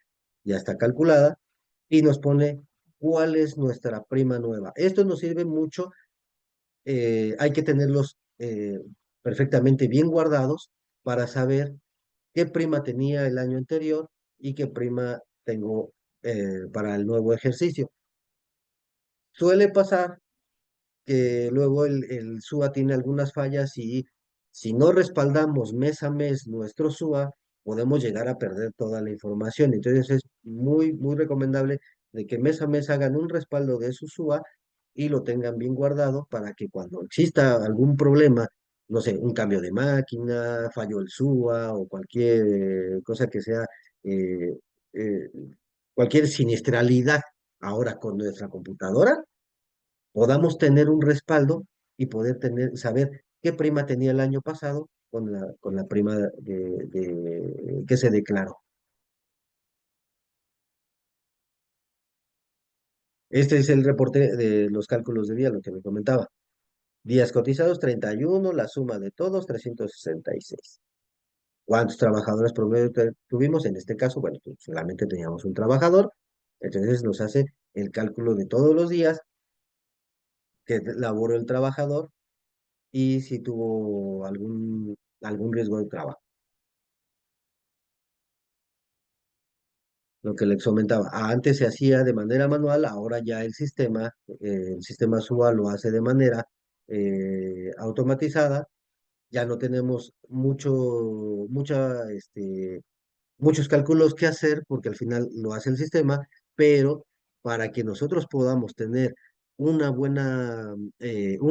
ya está calculada, y nos pone cuál es nuestra prima nueva. Esto nos sirve mucho, hay que tenerlos perfectamente bien guardados para saber qué prima tenía el año anterior y qué prima tengo para el nuevo ejercicio. Suele pasar que luego el SUA tiene algunas fallas y si no respaldamos mes a mes nuestro SUA, podemos llegar a perder toda la información. Entonces es muy, muy recomendable de que mes a mes hagan un respaldo de su SUA y lo tengan bien guardado para que cuando exista algún problema, no sé, un cambio de máquina, falló el SUA o cualquier cosa que sea, eh, eh, cualquier siniestralidad ahora con nuestra computadora, podamos tener un respaldo y poder saber qué prima tenía el año pasado con la prima que se declaró. Este es el reporte de los cálculos de día, lo que me comentaba. Días cotizados 31, la suma de todos 366. ¿Cuántos trabajadores promedio tuvimos? En este caso, bueno, pues solamente teníamos un trabajador, entonces nos hace el cálculo de todos los días que laboró el trabajador y si tuvo algún riesgo de trabajo. Lo que les comentaba, antes se hacía de manera manual, ahora ya el sistema SUA lo hace de manera automatizada. Ya no tenemos muchos cálculos que hacer porque al final lo hace el sistema, pero para que nosotros podamos tener un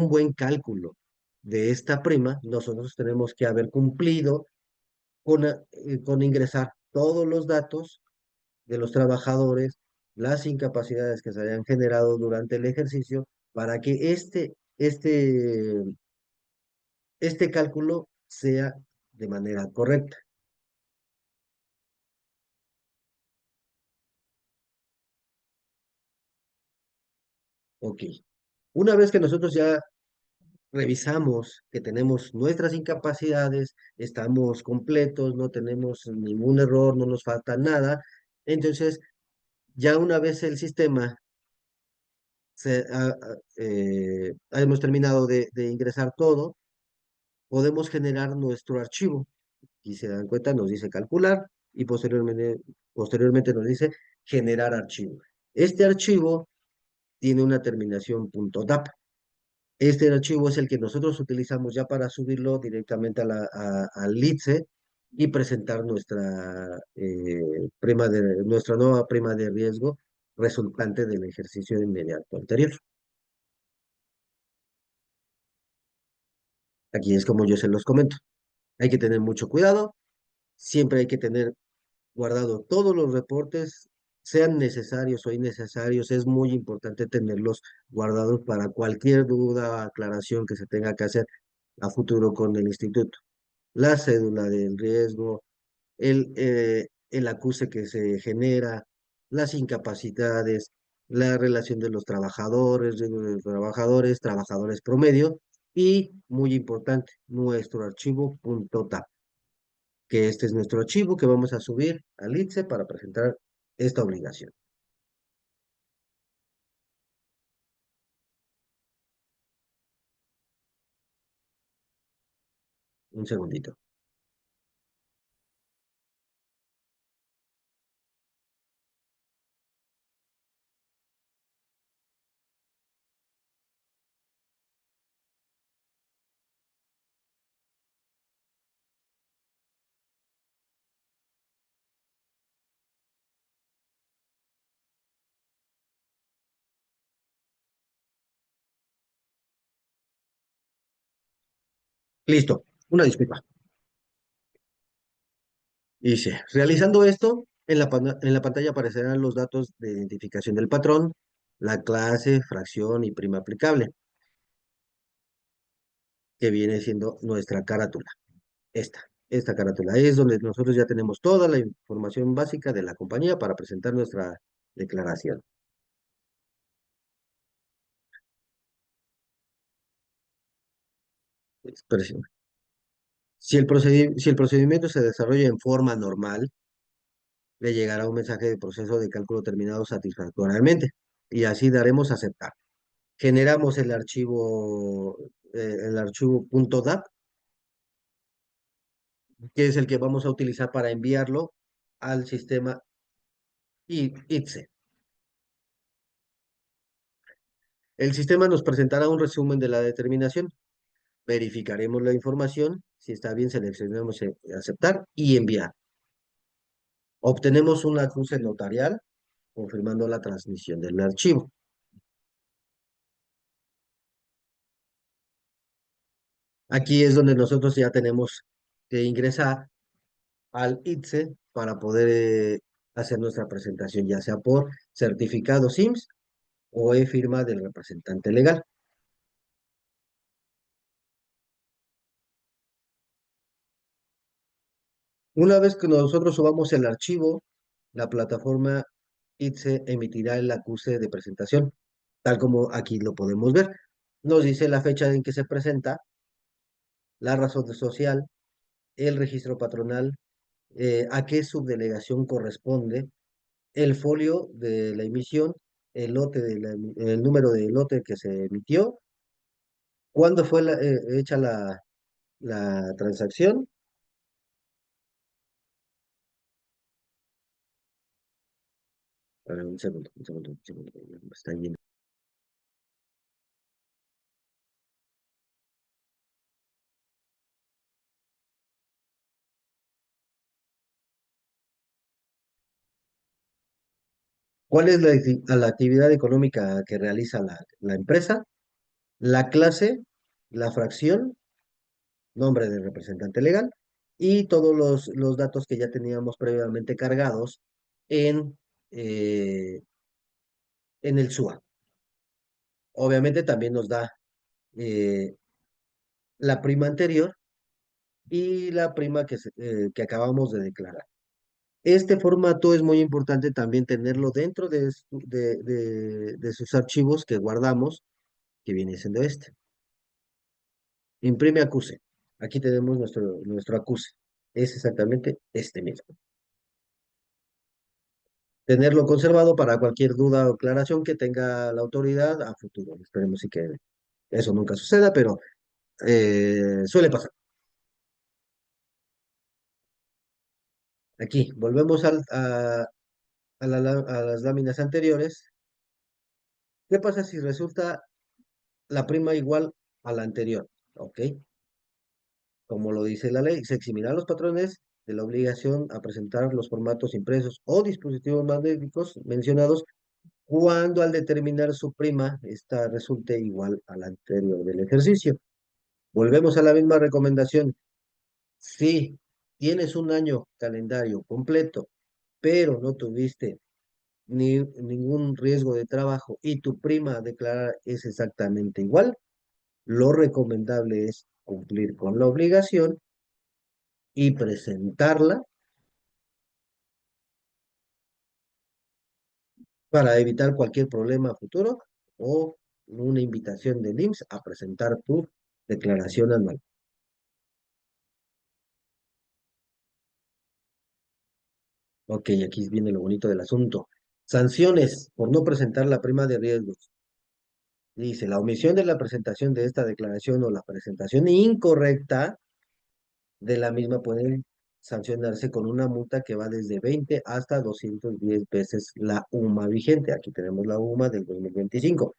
buen cálculo de esta prima, nosotros tenemos que haber cumplido con ingresar todos los datos de los trabajadores, las incapacidades que se hayan generado durante el ejercicio, para que este cálculo sea de manera correcta. Ok. Una vez que nosotros ya revisamos que tenemos nuestras incapacidades, estamos completos, no tenemos ningún error, no nos falta nada, entonces ya una vez el sistema hemos terminado de ingresar todo, podemos generar nuestro archivo. Y se dan cuenta, nos dice calcular y posteriormente nos dice generar archivo. Este archivo tiene una terminación .dap. Este archivo es el que nosotros utilizamos ya para subirlo directamente al LITSE y presentar nuestra nueva prima de riesgo resultante del ejercicio inmediato anterior. Aquí es como yo se los comento. Hay que tener mucho cuidado, siempre hay que tener guardado todos los reportes, sean necesarios o innecesarios, es muy importante tenerlos guardados para cualquier duda, aclaración que se tenga que hacer a futuro con el instituto. La cédula del riesgo, el acuse que se genera, las incapacidades, la relación trabajadores promedio y, muy importante, nuestro archivo .tab, que este es nuestro archivo que vamos a subir al ITSE para presentar esta obligación. Un segundito. Listo. Una disculpa. Dice, realizando esto, en la pantalla aparecerán los datos de identificación del patrón, la clase, fracción y prima aplicable, que viene siendo nuestra carátula. Esta carátula es donde nosotros ya tenemos toda la información básica de la compañía para presentar nuestra declaración. Expresión. Si el procedimiento se desarrolla en forma normal, le llegará un mensaje de proceso de cálculo terminado satisfactoriamente y así daremos a aceptar. Generamos el archivo .dat, que es el que vamos a utilizar para enviarlo al sistema ITSE. El sistema nos presentará un resumen de la determinación. Verificaremos la información. Si está bien, seleccionamos aceptar y enviar. Obtenemos un acuse notarial confirmando la transmisión del archivo. Aquí es donde nosotros ya tenemos que ingresar al ITSE para poder hacer nuestra presentación, ya sea por certificado SIMS o e-firma del representante legal. Una vez que nosotros subamos el archivo, la plataforma ITSE emitirá el acuse de presentación, tal como aquí lo podemos ver. Nos dice la fecha en que se presenta, la razón social, el registro patronal, a qué subdelegación corresponde, el folio de la emisión, el número de lote que se emitió, cuándo fue hecha la transacción. A ver, un segundo, un segundo, un segundo, me está yendo. ¿Cuál es la actividad económica que realiza la empresa? La clase, la fracción, nombre del representante legal y todos los datos que ya teníamos previamente cargados en, eh, en el SUA. Obviamente también nos da eh, la prima anterior y la prima que acabamos de declarar. Este formato es muy importante también tenerlo dentro de sus archivos que guardamos, que viene siendo este. Imprime acuse. Aquí tenemos nuestro acuse. Es exactamente este mismo. Tenerlo conservado para cualquier duda o aclaración que tenga la autoridad a futuro. Esperemos y que eso nunca suceda, pero suele pasar. Aquí, volvemos a las láminas anteriores. ¿Qué pasa si resulta la prima igual a la anterior? ¿Ok? Como lo dice la ley, se eximirán los patrones de la obligación a presentar los formatos impresos o dispositivos magnéticos mencionados cuando al determinar su prima, esta resulte igual a la anterior del ejercicio. Volvemos a la misma recomendación. Si tienes un año calendario completo, pero no tuviste ningún riesgo de trabajo y tu prima a declarar es exactamente igual, lo recomendable es cumplir con la obligación y presentarla para evitar cualquier problema futuro o una invitación del IMSS a presentar tu declaración anual. Ok, aquí viene lo bonito del asunto. Sanciones por no presentar la prima de riesgos. Dice, la omisión de la presentación de esta declaración o la presentación incorrecta de la misma puede sancionarse con una multa que va desde 20 hasta 210 veces la UMA vigente. Aquí tenemos la UMA del 2025.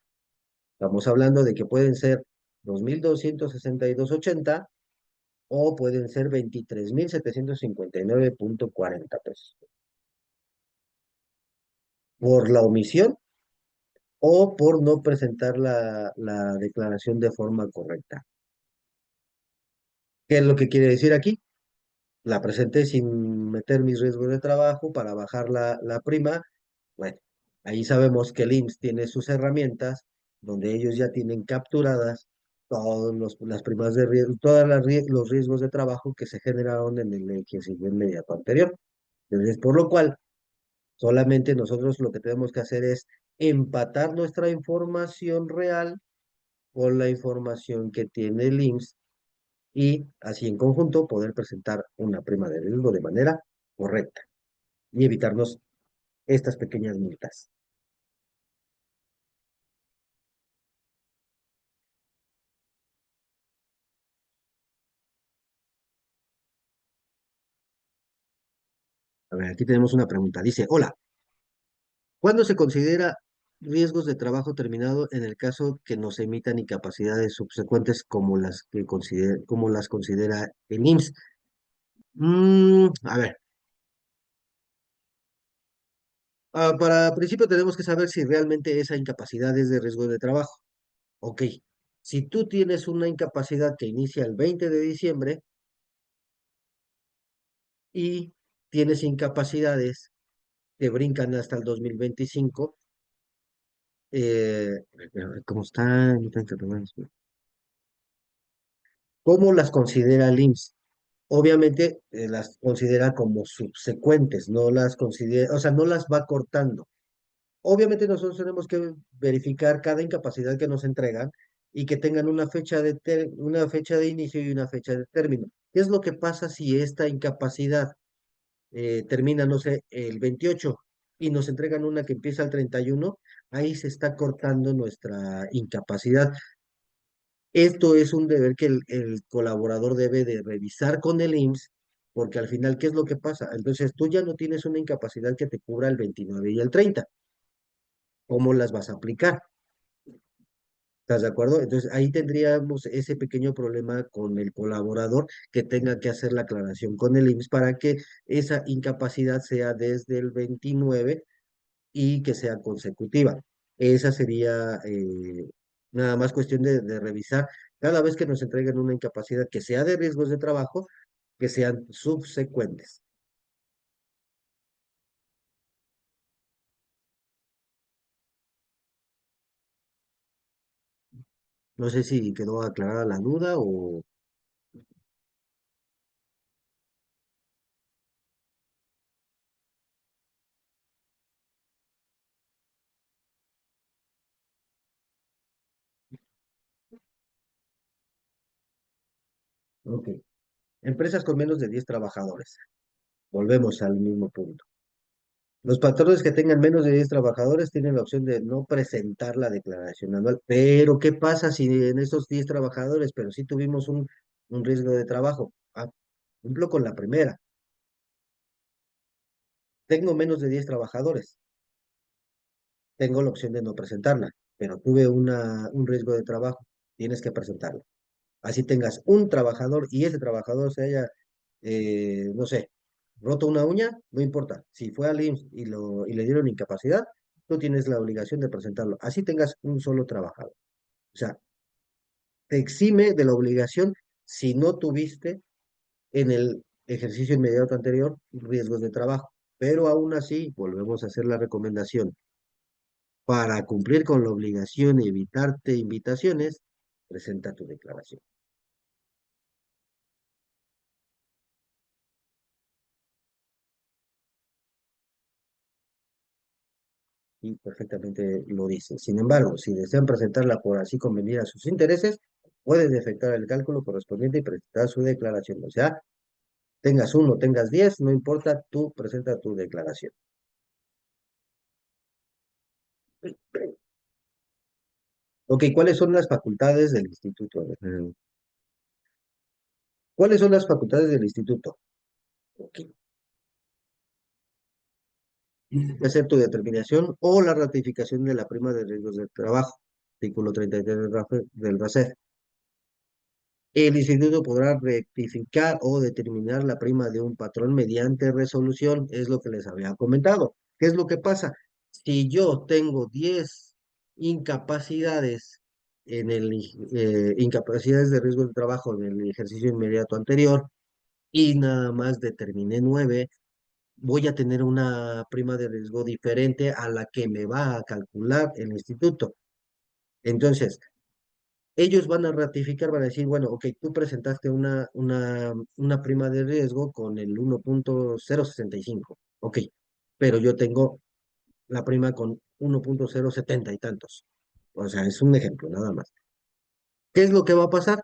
Estamos hablando de que pueden ser 2.262.80 o pueden ser 23.759.40 pesos por la omisión o por no presentar la declaración de forma correcta. ¿Qué es lo que quiere decir aquí? La presenté sin meter mis riesgos de trabajo para bajar la prima. Bueno, ahí sabemos que el IMSS tiene sus herramientas donde ellos ya tienen capturadas todas las primas de riesgo, los riesgos de trabajo que se generaron en el ejercicio inmediato anterior. Entonces, por lo cual, solamente nosotros lo que tenemos que hacer es empatar nuestra información real con la información que tiene el IMSS y así en conjunto poder presentar una prima de riesgo de manera correcta y evitarnos estas pequeñas multas. A ver, aquí tenemos una pregunta. Dice, hola, ¿cuándo se considera riesgos de trabajo terminado en el caso que nos emitan incapacidades subsecuentes como las considera el IMSS? A ver, para principio tenemos que saber si realmente esa incapacidad es de riesgo de trabajo. Ok, si tú tienes una incapacidad que inicia el 20 de diciembre y tienes incapacidades que brincan hasta el 2025, ¿cómo está? ¿Cómo las considera el IMSS? Obviamente las considera como subsecuentes, no las considera, o sea, no las va cortando. Obviamente nosotros tenemos que verificar cada incapacidad que nos entregan y que tengan una fecha de inicio y una fecha de término. ¿Qué es lo que pasa si esta incapacidad termina, no sé, el 28 y nos entregan una que empieza el 31? Ahí se está cortando nuestra incapacidad. Esto es un deber que el colaborador debe de revisar con el IMSS, porque al final, ¿qué es lo que pasa? Entonces, tú ya no tienes una incapacidad que te cubra el 29 y el 30. ¿Cómo las vas a aplicar? ¿Estás de acuerdo? Entonces, ahí tendríamos ese pequeño problema con el colaborador que tenga que hacer la aclaración con el IMSS para que esa incapacidad sea desde el 29 y que sea consecutiva. Esa sería nada más cuestión de revisar cada vez que nos entreguen una incapacidad que sea de riesgos de trabajo, que sean subsecuentes. No sé si quedó aclarada la duda o... Ok. Empresas con menos de 10 trabajadores. Volvemos al mismo punto. Los patrones que tengan menos de 10 trabajadores tienen la opción de no presentar la declaración anual. Pero, ¿qué pasa si en esos 10 trabajadores, pero sí tuvimos un riesgo de trabajo? Cumplo con la primera. Tengo menos de 10 trabajadores. Tengo la opción de no presentarla, pero tuve un riesgo de trabajo. Tienes que presentarla. Así tengas un trabajador y ese trabajador se haya, no sé, roto una uña, no importa. Si fue al IMSS y le dieron incapacidad, tú tienes la obligación de presentarlo. Así tengas un solo trabajador. O sea, te exime de la obligación si no tuviste en el ejercicio inmediato anterior riesgos de trabajo. Pero aún así, volvemos a hacer la recomendación. Para cumplir con la obligación y evitarte invitaciones, presenta tu declaración. aquí perfectamente lo dice. Sin embargo, si desean presentarla por así convenir a sus intereses, pueden efectuar el cálculo correspondiente y presentar su declaración. O sea, tengas uno, tengas 10, no importa, tú presenta tu declaración. Ok, ¿cuáles son las facultades del instituto? ¿Cuáles son las facultades del instituto? Ok. Hacer tu determinación o la ratificación de la prima de riesgos de trabajo. Artículo 33 del RACEF. El instituto podrá rectificar o determinar la prima de un patrón mediante resolución, es lo que les había comentado. ¿Qué es lo que pasa? Si yo tengo 10 incapacidades incapacidades de riesgo de trabajo en el ejercicio inmediato anterior y nada más determiné 9, voy a tener una prima de riesgo diferente a la que me va a calcular el instituto. Entonces, ellos van a ratificar, van a decir, bueno, ok, tú presentaste una prima de riesgo con el 1.065, ok, pero yo tengo la prima con 1.070 y tantos. O sea, es un ejemplo, nada más. ¿Qué es lo que va a pasar?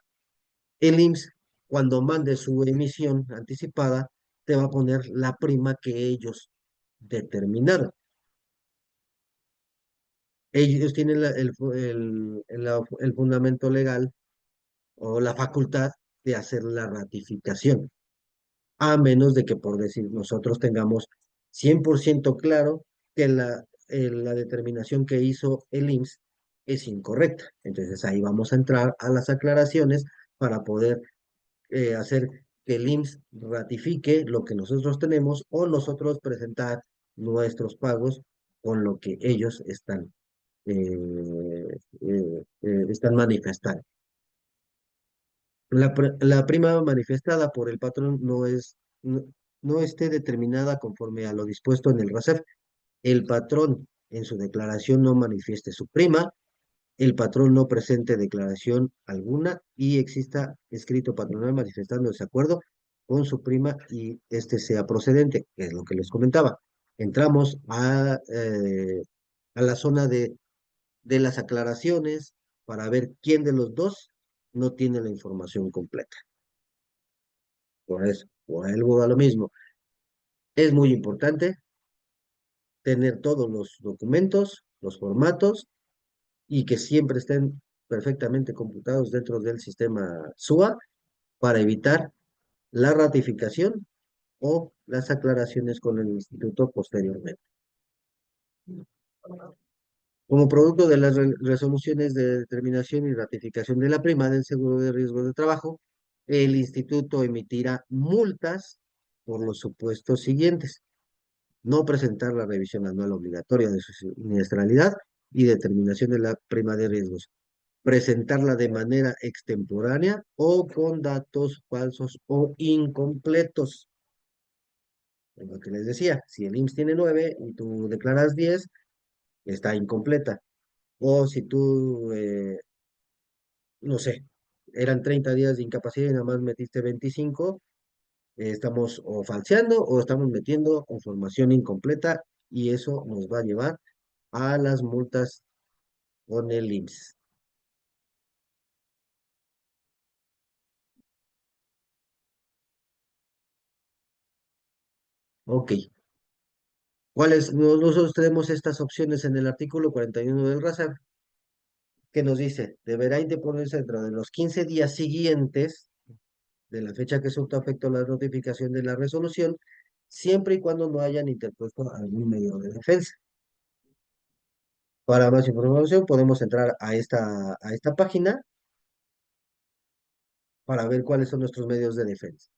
El IMSS, cuando mande su emisión anticipada, te va a poner la prima que ellos determinaron. Ellos tienen el fundamento legal o la facultad de hacer la ratificación, a menos de que, por decir, nosotros tengamos 100% claro que la determinación que hizo el IMSS es incorrecta. Entonces ahí vamos a entrar a las aclaraciones para poder hacer que el IMSS ratifique lo que nosotros tenemos o nosotros presentar nuestros pagos con lo que ellos están manifestando. La prima manifestada por el patrón no, no esté determinada conforme a lo dispuesto en el RACEF. El patrón en su declaración no manifieste su prima, el patrón no presente declaración alguna y exista escrito patronal manifestando desacuerdo con su prima y este sea procedente, que es lo que les comentaba. Entramos a la zona de las aclaraciones para ver quién de los dos no tiene la información completa. Por eso, vuelvo a lo mismo. Es muy importante tener todos los documentos, los formatos y que siempre estén perfectamente computados dentro del sistema SUA para evitar la ratificación o las aclaraciones con el instituto posteriormente. Como producto de las resoluciones de determinación y ratificación de la prima del seguro de riesgo de trabajo, el instituto emitirá multas por los supuestos siguientes: no presentar la revisión anual obligatoria de su siniestralidad y determinación de la prima de riesgos, presentarla de manera extemporánea o con datos falsos o incompletos. Es lo que les decía, si el IMSS tiene 9 y tú declaras 10, está incompleta. O si tú, no sé, eran 30 días de incapacidad y nada más metiste 25, estamos o falseando o estamos metiendo información incompleta y eso nos va a llevar a las multas con el IMSS. Ok. ¿Cuáles? Nosotros tenemos estas opciones en el artículo 41 del RASAR, que nos dice, deberá interponerse dentro de los 15 días siguientes de la fecha que surta efecto la notificación de la resolución, siempre y cuando no hayan interpuesto algún medio de defensa. Para más información podemos entrar a esta página para ver cuáles son nuestros medios de defensa.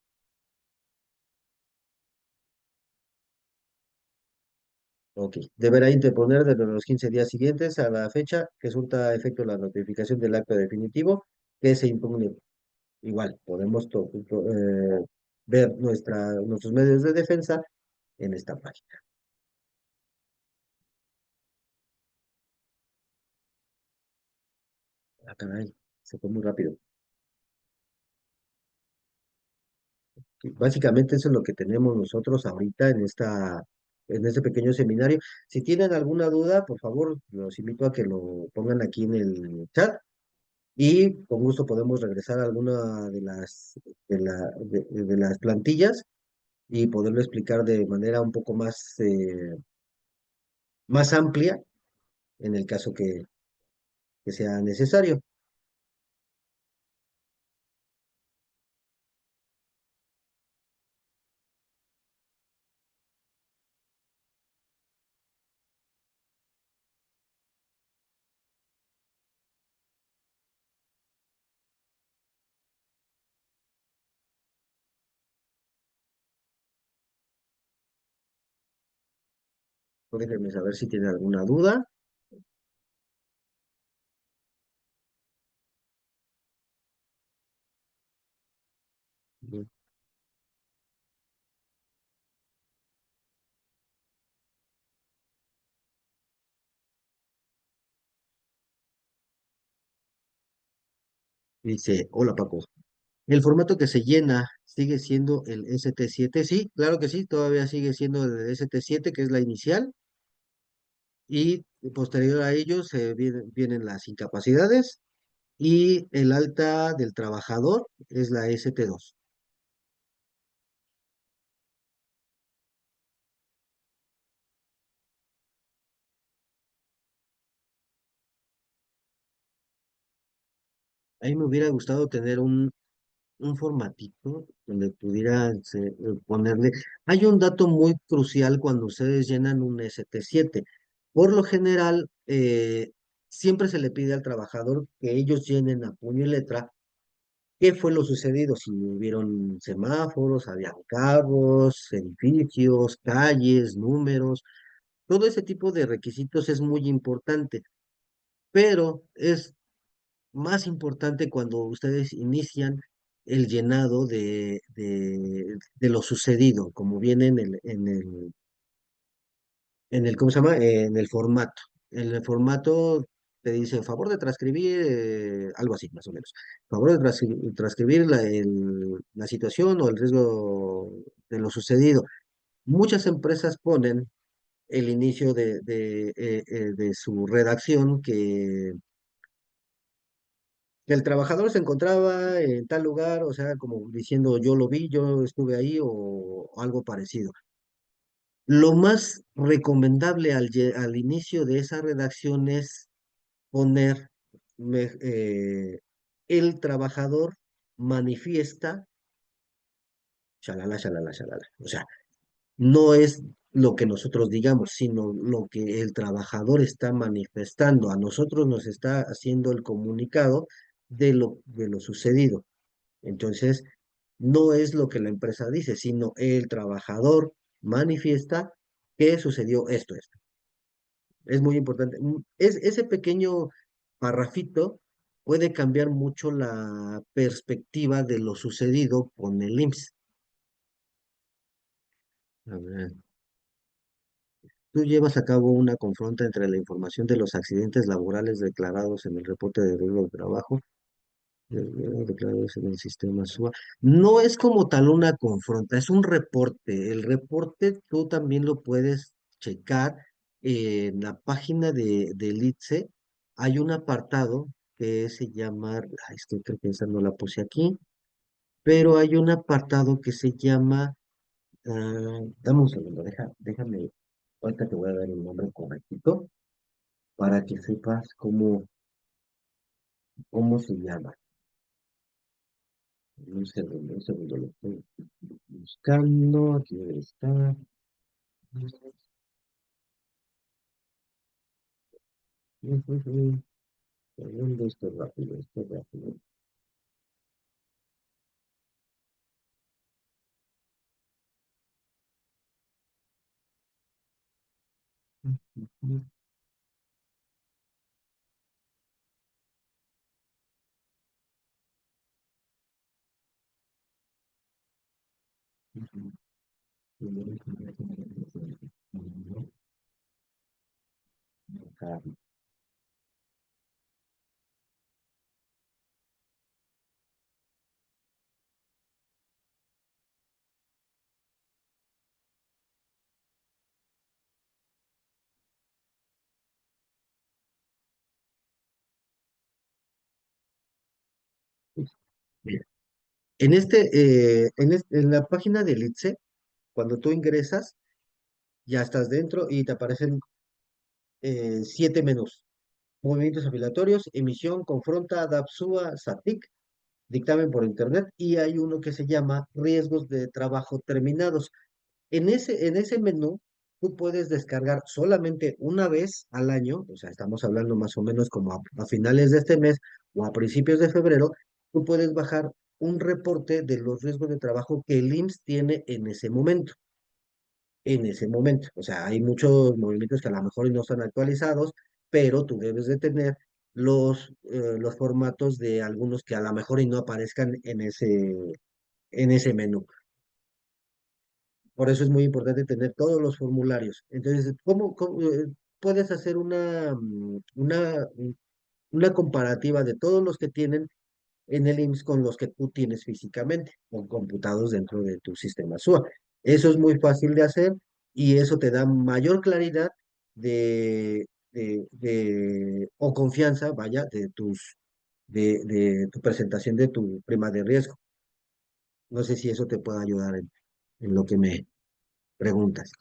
Ok. Deberá interponer dentro de los 15 días siguientes a la fecha que surta efecto la notificación del acto definitivo que se impugne. Igual, podemos ver nuestros medios de defensa en esta página. Ah, caray, se fue muy rápido. Básicamente eso es lo que tenemos nosotros ahorita en este pequeño seminario. Si tienen alguna duda, por favor, los invito a que lo pongan aquí en el chat y con gusto podemos regresar a alguna de las plantillas y poderlo explicar de manera un poco más amplia en el caso que sea necesario. Déjenme saber si tienen alguna duda. Dice, hola Paco. El formato que se llena sigue siendo el ST7. Sí, claro que sí, todavía sigue siendo el ST7, que es la inicial, y posterior a ello vienen las incapacidades y el alta del trabajador es la ST2. A mí me hubiera gustado tener un formatito donde pudiera ponerle. Hay un dato muy crucial cuando ustedes llenan un ST7. Por lo general, siempre se le pide al trabajador que ellos llenen a puño y letra qué fue lo sucedido, si hubieron semáforos, había carros, edificios, calles, números. Todo ese tipo de requisitos es muy importante, pero es más importante cuando ustedes inician el llenado de lo sucedido, como viene en el, ¿cómo se llama? En el formato. En el formato te dice, favor de transcribir, algo así, más o menos. Favor de transcribir la situación o el riesgo de lo sucedido. Muchas empresas ponen el inicio de su redacción que el trabajador se encontraba en tal lugar, o sea, como diciendo yo lo vi, yo estuve ahí o algo parecido. Lo más recomendable al inicio de esa redacción es poner me- eh, el trabajador manifiesta, shalala, shalala, shalala. O sea, no es lo que nosotros digamos, sino lo que el trabajador está manifestando. A nosotros nos está haciendo el comunicado de lo sucedido. Entonces, no es lo que la empresa dice, sino el trabajador manifiesta que sucedió esto. Es muy importante. Ese pequeño parrafito puede cambiar mucho la perspectiva de lo sucedido con el IMSS. A ver, tú llevas a cabo una confronta entre la información de los accidentes laborales declarados en el reporte de riesgo de trabajo declarados en el sistema SUA. No es como tal una confronta, es un reporte. El reporte tú también lo puedes checar en la página del ITSE. Hay un apartado que se llama, ay, es que creo que esa no la puse aquí, pero hay un apartado que se llama, dame un segundo, déjame, ahorita te voy a dar el nombre correctito para que sepas cómo se llama. Un segundo, lo estoy buscando, aquí debe estar. Segundo, esto es rápido, esto es rápido. Mira, en la página del ITSE, cuando tú ingresas, ya estás dentro y te aparecen 7 menús. Movimientos afilatorios, emisión, confronta, DAPSUA, SATIC, dictamen por internet y hay uno que se llama riesgos de trabajo terminados. En ese menú, tú puedes descargar solamente una vez al año, o sea, estamos hablando más o menos como a finales de este mes o a principios de febrero, tú puedes bajar un reporte de los riesgos de trabajo que el IMSS tiene en ese momento. En ese momento. O sea, hay muchos movimientos que a lo mejor no están actualizados, pero tú debes de tener los formatos de algunos que a lo mejor y no aparezcan en ese menú. Por eso es muy importante tener todos los formularios. Entonces, ¿cómo puedes hacer una comparativa de todos los que tienen en el IMSS con los que tú tienes físicamente, con computados dentro de tu sistema SUA? Eso es muy fácil de hacer y eso te da mayor claridad o confianza, vaya, de tu presentación de tu prima de riesgo. No sé si eso te puede ayudar en lo que me preguntas.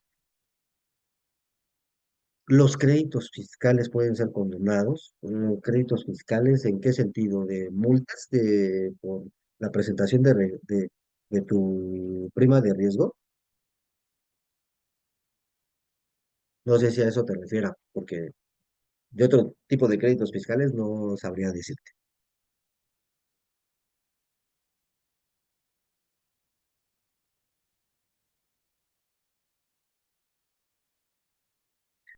Los créditos fiscales pueden ser condonados. ¿Créditos fiscales en qué sentido? ¿De multas por la presentación de tu prima de riesgo? No sé si a eso te refieras, porque de otro tipo de créditos fiscales no sabría decirte.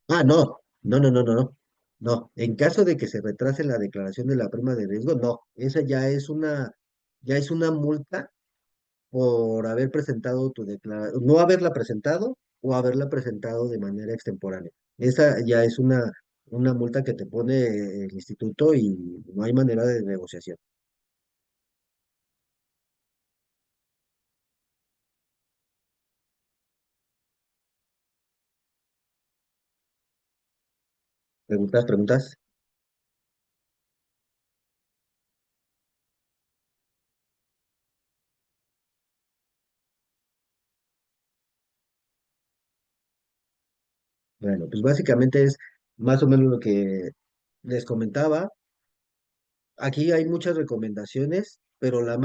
Ah, no, no, no, no, no, no. No, en caso de que se retrase la declaración de la prima de riesgo, no, esa ya es una multa por haber presentado tu declaración, no haberla presentado o haberla presentado de manera extemporánea. Esa ya es una multa que te pone el instituto y no hay manera de negociación. ¿Preguntas, preguntas? Bueno, pues básicamente es más o menos lo que les comentaba. Aquí hay muchas recomendaciones, pero las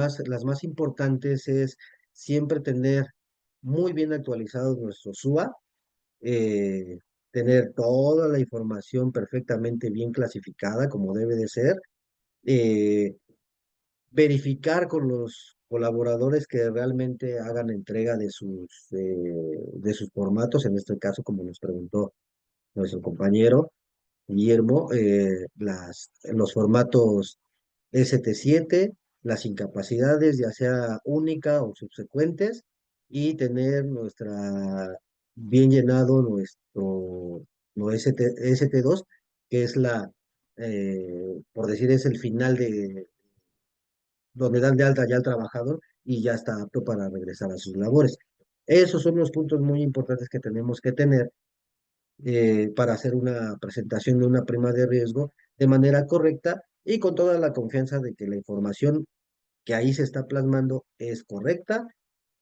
más importantes es siempre tener muy bien actualizados nuestro SUA, eh, tener toda la información perfectamente bien clasificada como debe de ser, eh, verificar con los colaboradores que realmente hagan entrega de sus formatos, en este caso, como nos preguntó nuestro compañero Guillermo, los formatos ST7, las incapacidades, ya sea única o subsecuentes, y tener bien llenado nuestro ST2, que es por decir, es el final donde dan de alta ya al trabajador y ya está apto para regresar a sus labores. Esos son los puntos muy importantes que tenemos que tener para hacer una presentación de una prima de riesgo de manera correcta y con toda la confianza de que la información que ahí se está plasmando es correcta.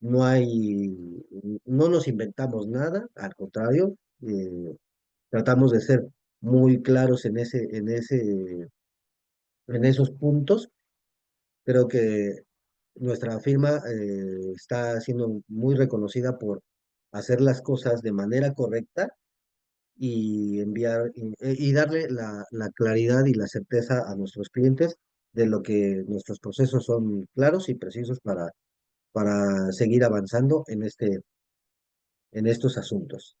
No nos inventamos nada, al contrario, tratamos de ser muy claros en esos puntos. Creo que nuestra firma está siendo muy reconocida por hacer las cosas de manera correcta y y darle la claridad y la certeza a nuestros clientes de lo que nuestros procesos son claros y precisos para seguir avanzando en estos asuntos.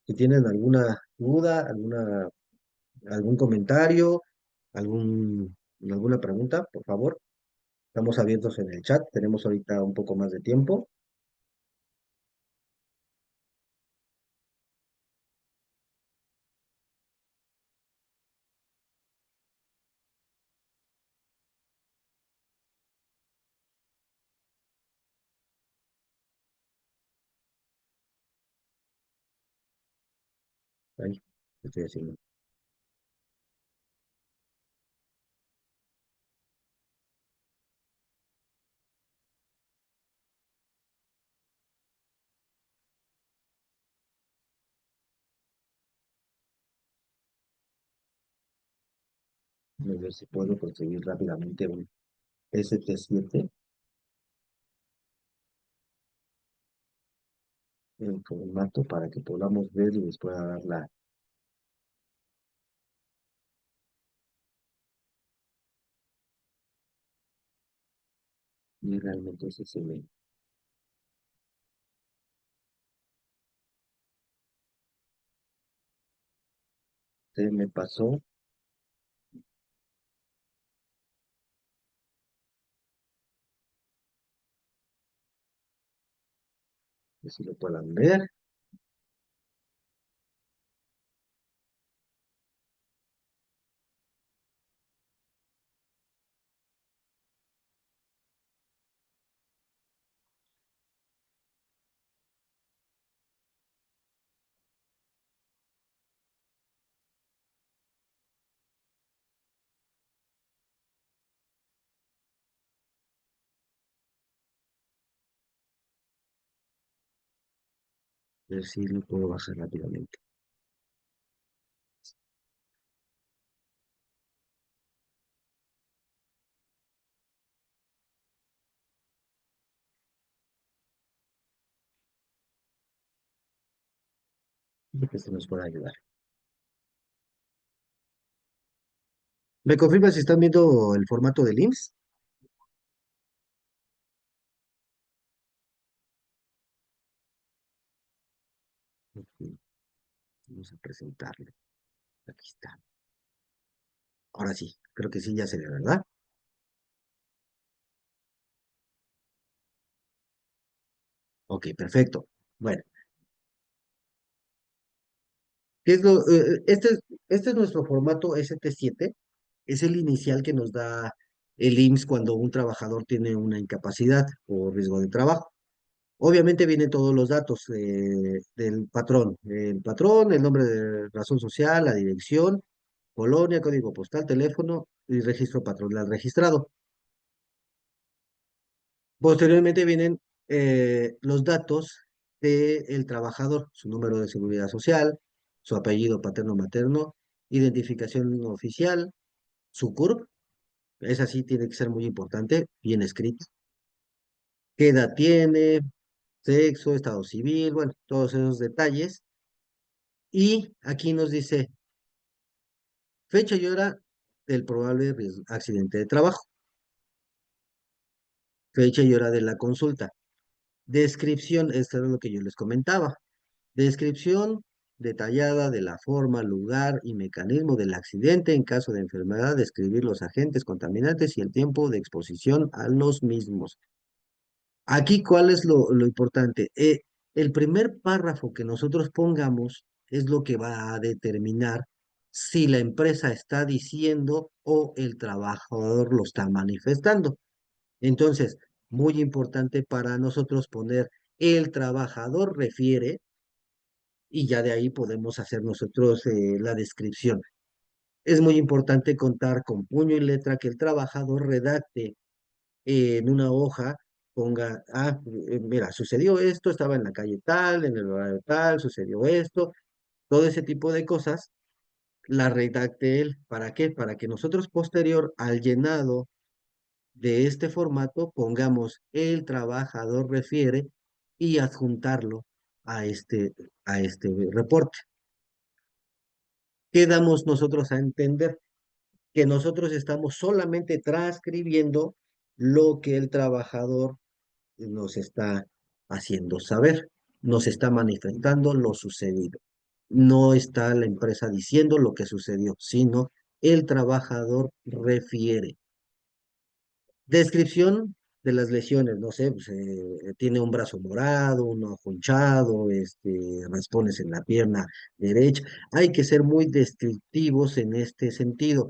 Si tienen alguna duda, algún comentario, alguna pregunta, por favor, estamos abiertos en el chat. Tenemos ahorita un poco más de tiempo. Ahí, estoy haciendo. Déjame ver si puedo conseguir rápidamente un ST7, el formato para que podamos ver y les pueda dar y realmente ese se me pasó, que si lo puedan ver, ver si lo puedo bajar rápidamente. Y que se nos pueda ayudar. ¿Me confirma si están viendo el formato del IMSS? Ok, vamos a presentarlo. Aquí está. Ahora sí, creo que sí, ya se ve, ¿verdad? Ok, perfecto. Bueno, ¿qué es este es nuestro formato ST7. Es el inicial que nos da el IMSS cuando un trabajador tiene una incapacidad o riesgo de trabajo. Obviamente vienen todos los datos del patrón. El patrón, el nombre de razón social, la dirección, colonia, código postal, teléfono y registro patronal registrado. Posteriormente vienen los datos del trabajador, su número de seguridad social, su apellido paterno-materno, identificación oficial, su CURP, esa sí tiene que ser muy importante, bien escrito, qué edad tiene, sexo, estado civil, bueno, todos esos detalles. Y aquí nos dice fecha y hora del probable accidente de trabajo, fecha y hora de la consulta. Descripción, esto es lo que yo les comentaba. Descripción detallada de la forma, lugar y mecanismo del accidente en caso de enfermedad, describir los agentes contaminantes y el tiempo de exposición a los mismos. Aquí, ¿cuál es lo importante? El primer párrafo que nosotros pongamos es lo que va a determinar si la empresa está diciendo o el trabajador lo está manifestando. Entonces, muy importante para nosotros poner el trabajador refiere y ya de ahí podemos hacer nosotros la descripción. Es muy importante contar con puño y letra que el trabajador redacte en una hoja, ponga, mira, sucedió esto, estaba en la calle tal, en el horario tal, sucedió esto, todo ese tipo de cosas, la redacte él. ¿Para qué? Para que nosotros posterior al llenado de este formato pongamos el trabajador refiere y adjuntarlo a este reporte. ¿Qué damos nosotros a entender? Que nosotros estamos solamente transcribiendo lo que el trabajador nos está haciendo saber, nos está manifestando lo sucedido. No está la empresa diciendo lo que sucedió, sino el trabajador refiere. Descripción de las lesiones, no sé, pues, tiene un brazo morado, un ojo hinchado, raspones en la pierna derecha. Hay que ser muy descriptivos en este sentido.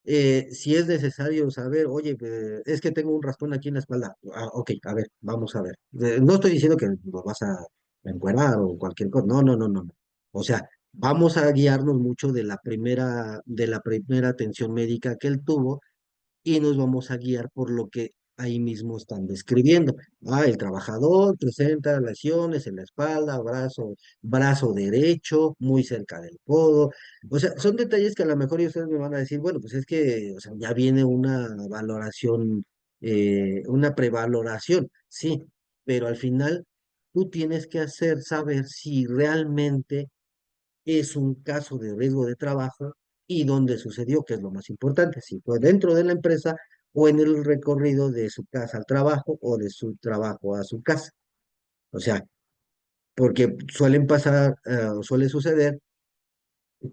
Si es necesario saber, oye, es que tengo un raspón aquí en la espalda. Ok, a ver, vamos a ver. No estoy diciendo que lo vas a encuerar o cualquier cosa. No, no, no, no, no. O sea, vamos a guiarnos mucho de la primera atención médica que él tuvo y nos vamos a guiar por lo que ahí mismo están describiendo. Ah, el trabajador presenta lesiones en la espalda, brazo derecho, muy cerca del codo. O sea, son detalles que a lo mejor ustedes me van a decir, bueno, pues es que, o sea, ya viene una valoración, una prevaloración, sí, pero al final tú tienes que hacer saber si realmente es un caso de riesgo de trabajo y dónde sucedió, que es lo más importante, si fue dentro de la empresa o en el recorrido de su casa al trabajo o de su trabajo a su casa. O sea, porque suelen pasar, suele suceder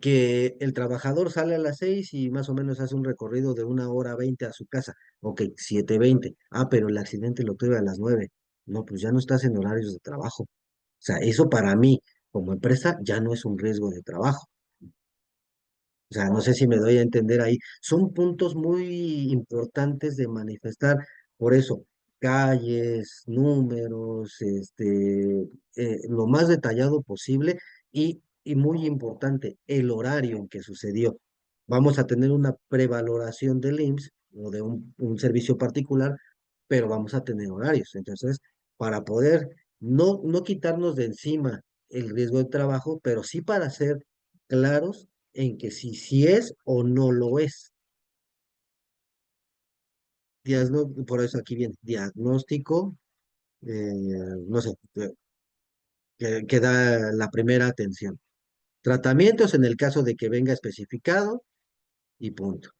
que el trabajador sale a las 6 y más o menos hace un recorrido de 1 hora 20 a su casa. Ok, 7:20. Ah, pero el accidente lo tuve a las 9. No, pues ya no estás en horarios de trabajo. O sea, eso para mí, como empresa, ya no es un riesgo de trabajo. O sea, no sé si me doy a entender ahí. Son puntos muy importantes de manifestar. Por eso, calles, números, lo más detallado posible y muy importante, el horario en que sucedió. Vamos a tener una prevaloración del IMSS o de un servicio particular, pero vamos a tener horarios. Entonces, para poder no quitarnos de encima el riesgo de trabajo, pero sí para ser claros en que si es o no lo es. Por eso aquí viene diagnóstico, eh, no sé, que da la primera atención. Tratamientos en el caso de que venga especificado y punto.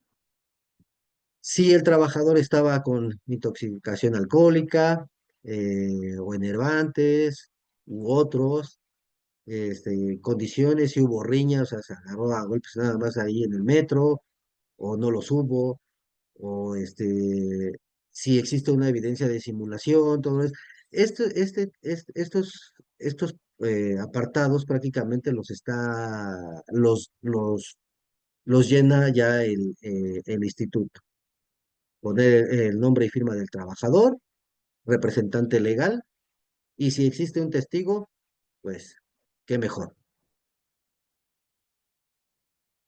Si el trabajador estaba con intoxicación alcohólica o enervantes u otros, condiciones, si hubo riñas, o sea, se agarró a golpes nada más ahí en el metro o no los hubo, o si existe una evidencia de simulación, todo eso. Estos apartados prácticamente los llena ya el instituto. Poner el nombre y firma del trabajador, representante legal, y si existe un testigo, pues qué mejor.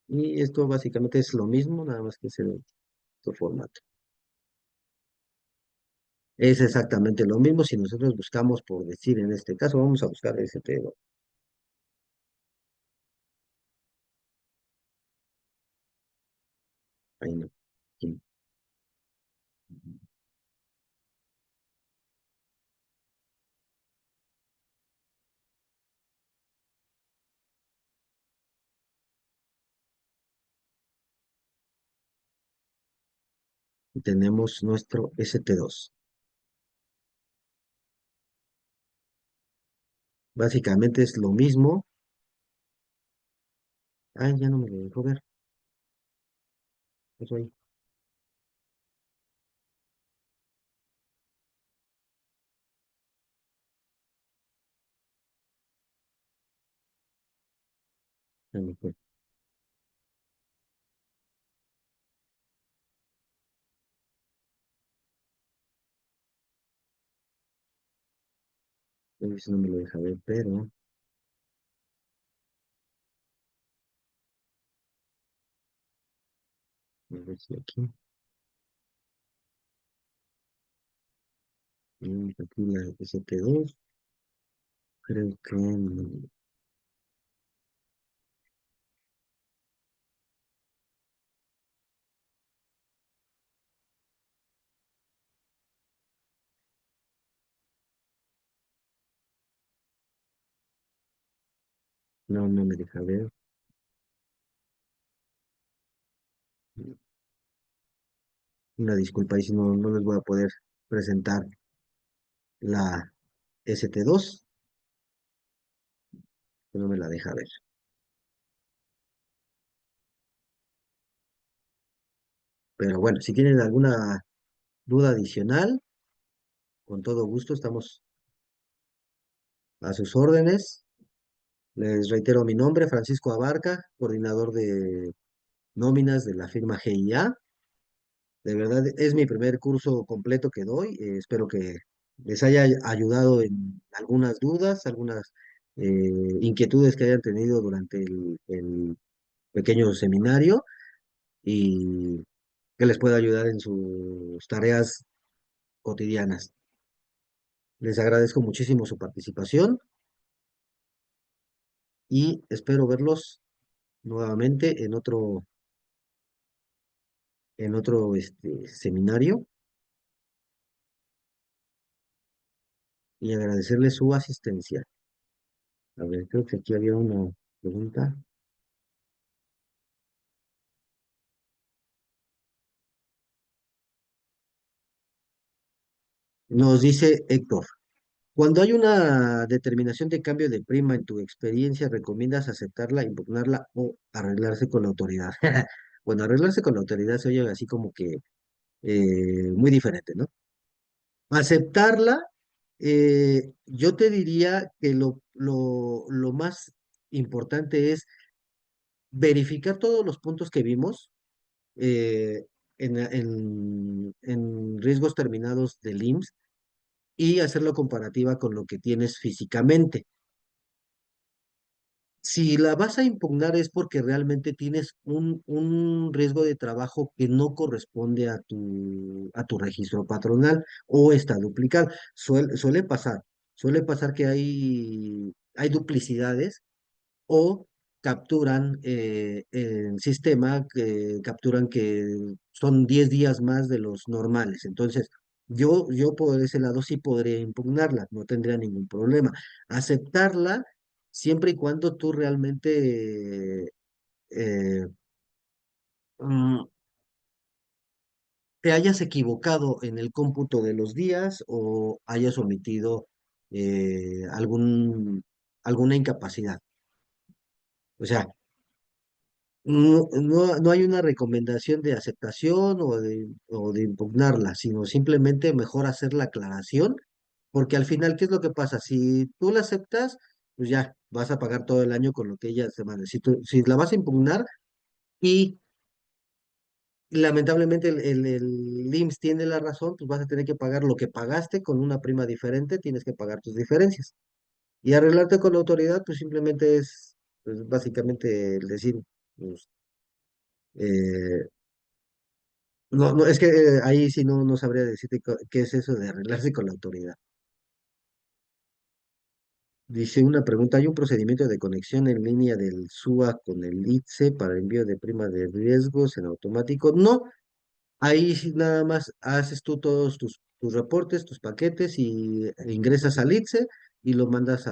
Y esto básicamente es lo mismo, nada más que es en otro formato. Es exactamente lo mismo si nosotros buscamos, por decir en este caso, vamos a buscar ese pero ahí no. Aquí. Y tenemos nuestro ST2. Básicamente es lo mismo. Ay, ya no me lo dejó ver. Eso ahí, ya me fue. A ver si no me lo deja ver, pero a ver si aquí. Aquí la ST2. Creo que no me deja ver. Una disculpa, y si no les voy a poder presentar la ST2, que no me la deja ver. Pero bueno, si tienen alguna duda adicional, con todo gusto estamos a sus órdenes. Les reitero mi nombre, Francisco Abarca, coordinador de nóminas de la firma GIA. De verdad, es mi primer curso completo que doy. Espero que les haya ayudado en algunas dudas, algunas inquietudes que hayan tenido durante el pequeño seminario y que les pueda ayudar en sus tareas cotidianas. Les agradezco muchísimo su participación y espero verlos nuevamente en otro seminario y agradecerles su asistencia. A ver, creo que aquí había una pregunta. Nos dice Héctor, cuando hay una determinación de cambio de prima en tu experiencia, ¿recomiendas aceptarla, impugnarla o arreglarse con la autoridad? Bueno, arreglarse con la autoridad se oye así como que muy diferente, ¿no? Aceptarla, yo te diría que lo más importante es verificar todos los puntos que vimos eh, en riesgos terminados del IMSS y hacerlo comparativa con lo que tienes físicamente. Si la vas a impugnar es porque realmente tienes un riesgo de trabajo que no corresponde a tu registro patronal o está duplicado. Suele pasar que hay duplicidades o capturan en sistema, que capturan que son 10 días más de los normales. Entonces, yo por ese lado sí podría impugnarla, no tendría ningún problema. Aceptarla siempre y cuando tú realmente mm, te hayas equivocado en el cómputo de los días o hayas omitido alguna incapacidad. O sea, no hay una recomendación de aceptación o de impugnarla, sino simplemente mejor hacer la aclaración, porque al final, ¿qué es lo que pasa? Si tú la aceptas, pues ya vas a pagar todo el año con lo que ella se mande. Si la vas a impugnar y lamentablemente el IMSS tiene la razón, pues vas a tener que pagar lo que pagaste con una prima diferente, tienes que pagar tus diferencias. Y arreglarte con la autoridad, pues simplemente es pues, básicamente el decir, pues, eh, no, es que ahí sí no sabría decirte qué es eso de arreglarse con la autoridad. Dice una pregunta, ¿hay un procedimiento de conexión en línea del SUA con el ITSE para envío de prima de riesgos en automático? No, ahí sí nada más haces tú todos tus reportes, tus paquetes y ingresas al ITSE y lo mandas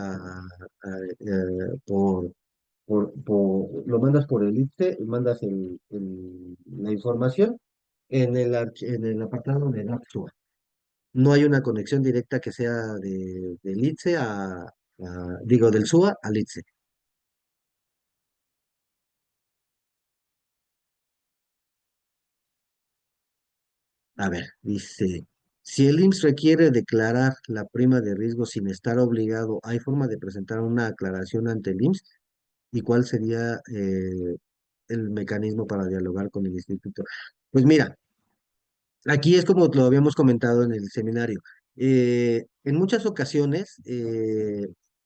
lo mandas por el ITSE y mandas la información en el apartado de AppSUA. No hay una conexión directa que sea del ITSE digo, del SUA al ITSE. A ver, dice, si el IMSS requiere declarar la prima de riesgo sin estar obligado, ¿hay forma de presentar una aclaración ante el IMSS? ¿Y cuál sería el mecanismo para dialogar con el instituto? Pues mira, aquí es como lo habíamos comentado en el seminario. En muchas ocasiones,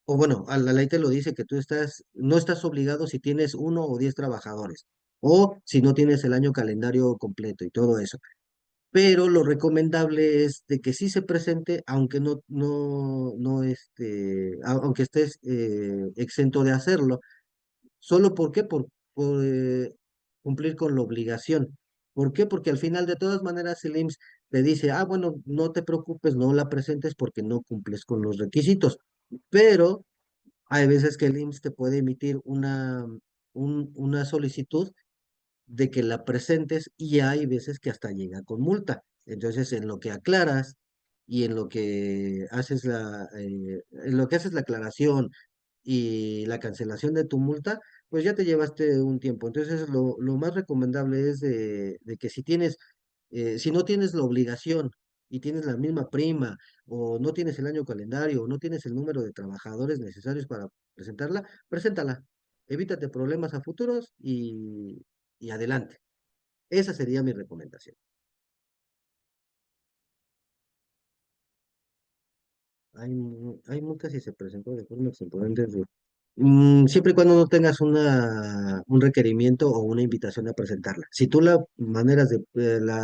o bueno, a la ley te lo dice que no estás obligado si tienes 1 o 10 trabajadores, o si no tienes el año calendario completo y todo eso. Pero lo recomendable es de que sí se presente, aunque aunque estés exento de hacerlo. ¿Solo por qué? Por cumplir con la obligación. ¿Por qué? Porque al final, de todas maneras, el IMSS te dice, ah, bueno, no te preocupes, no la presentes porque no cumples con los requisitos. Pero hay veces que el IMSS te puede emitir una solicitud de que la presentes y hay veces que hasta llega con multa. Entonces, en lo que aclaras y en lo que haces la aclaración y la cancelación de tu multa, pues ya te llevaste un tiempo. Entonces, lo más recomendable es de que si no tienes la obligación y tienes la misma prima, o no tienes el año calendario, o no tienes el número de trabajadores necesarios para presentarla, preséntala. Evítate problemas a futuros y adelante. Esa sería mi recomendación. Hay multas si se presentó de forma extemporánea. Siempre y cuando no tengas un requerimiento o una invitación a presentarla. Si tú la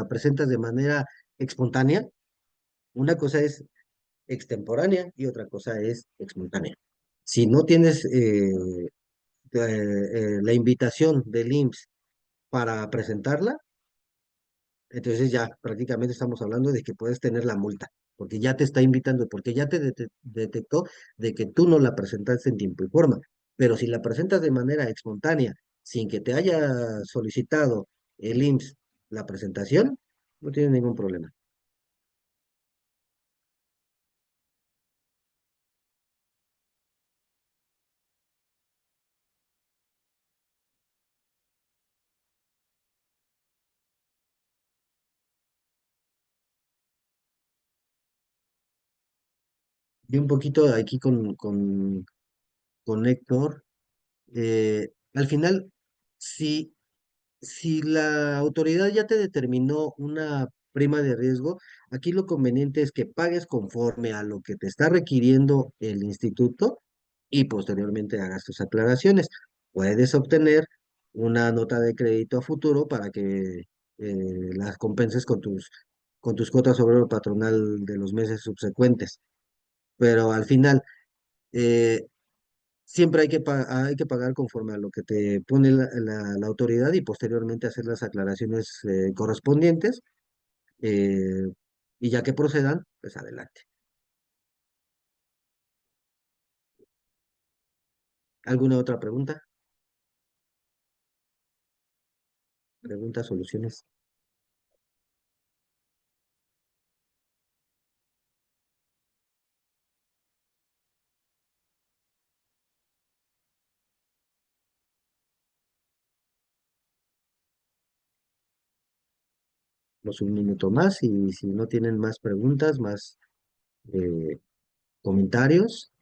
presentas de manera espontánea, Una cosa es extemporánea y otra cosa es espontánea. Si no tienes la invitación del IMSS para presentarla, entonces ya prácticamente estamos hablando de que puedes tener la multa, porque ya te está invitando, porque ya te detectó de que tú no la presentaste en tiempo y forma. Pero si la presentas de manera espontánea, sin que te haya solicitado el IMSS la presentación, no tienes ningún problema. Y un poquito aquí con Héctor, al final, si si la autoridad ya te determinó una prima de riesgo, aquí lo conveniente es que pagues conforme a lo que te está requiriendo el instituto y posteriormente hagas tus aclaraciones. Puedes obtener una nota de crédito a futuro para que las compenses con tus cuotas sobre el patronal de los meses subsecuentes. Pero al final, eh, siempre hay que pagar conforme a lo que te pone la autoridad y posteriormente hacer las aclaraciones correspondientes, eh, y ya que procedan, pues adelante. ¿Alguna otra pregunta? Preguntas, soluciones. Los un minuto más y si no tienen más preguntas, más eh, comentarios,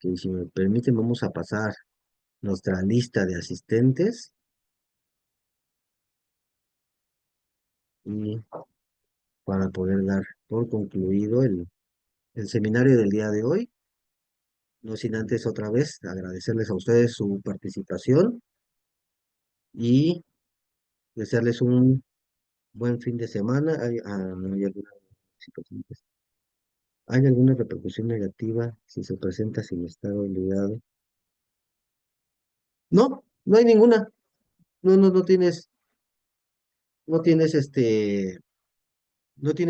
que si me permiten vamos a pasar nuestra lista de asistentes y para poder dar por concluido el seminario del día de hoy. No sin antes otra vez agradecerles a ustedes su participación y desearles un buen fin de semana. ¿Hay alguna repercusión negativa si se presenta sin estar obligado? No, no hay ninguna. No, no tienes no tienes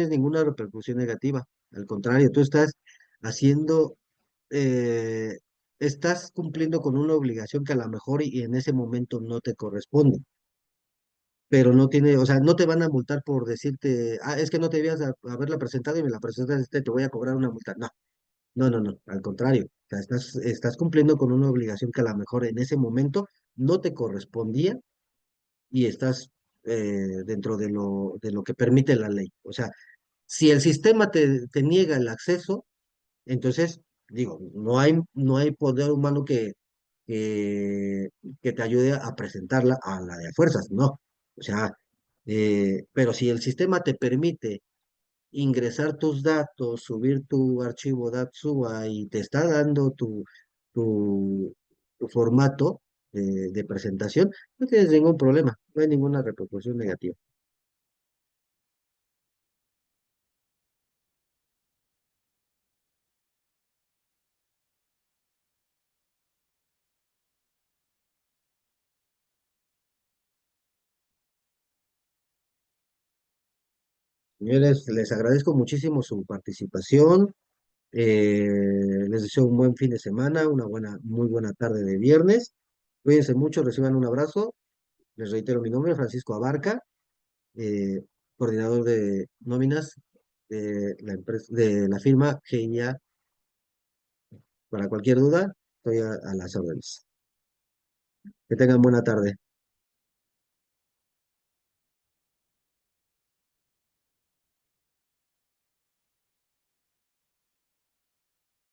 ninguna repercusión negativa. Al contrario, tú estás haciendo, eh, estás cumpliendo con una obligación que a lo mejor y en ese momento no te corresponde. Pero no tiene, o sea, no te van a multar por decirte, ah, es que no te debías haberla presentado y me la presentaste, te voy a cobrar una multa. No, no, no, no, al contrario, o sea, estás cumpliendo con una obligación que a lo mejor en ese momento no te correspondía y estás dentro de lo que permite la ley. O sea, si el sistema te niega el acceso, entonces, digo, no hay poder humano que, que te ayude a presentarla a la de fuerzas, no. O sea, pero si el sistema te permite ingresar tus datos, subir tu archivo DATSUA y te está dando tu, tu formato de presentación, no tienes ningún problema, no hay ninguna repercusión negativa. Señores, les agradezco muchísimo su participación. Les deseo un buen fin de semana, una muy buena tarde de viernes. Cuídense mucho, reciban un abrazo. Les reitero mi nombre, Francisco Abarca, eh, coordinador de nóminas de la empresa, de la firma GIA. Para cualquier duda, estoy a las órdenes. Que tengan buena tarde.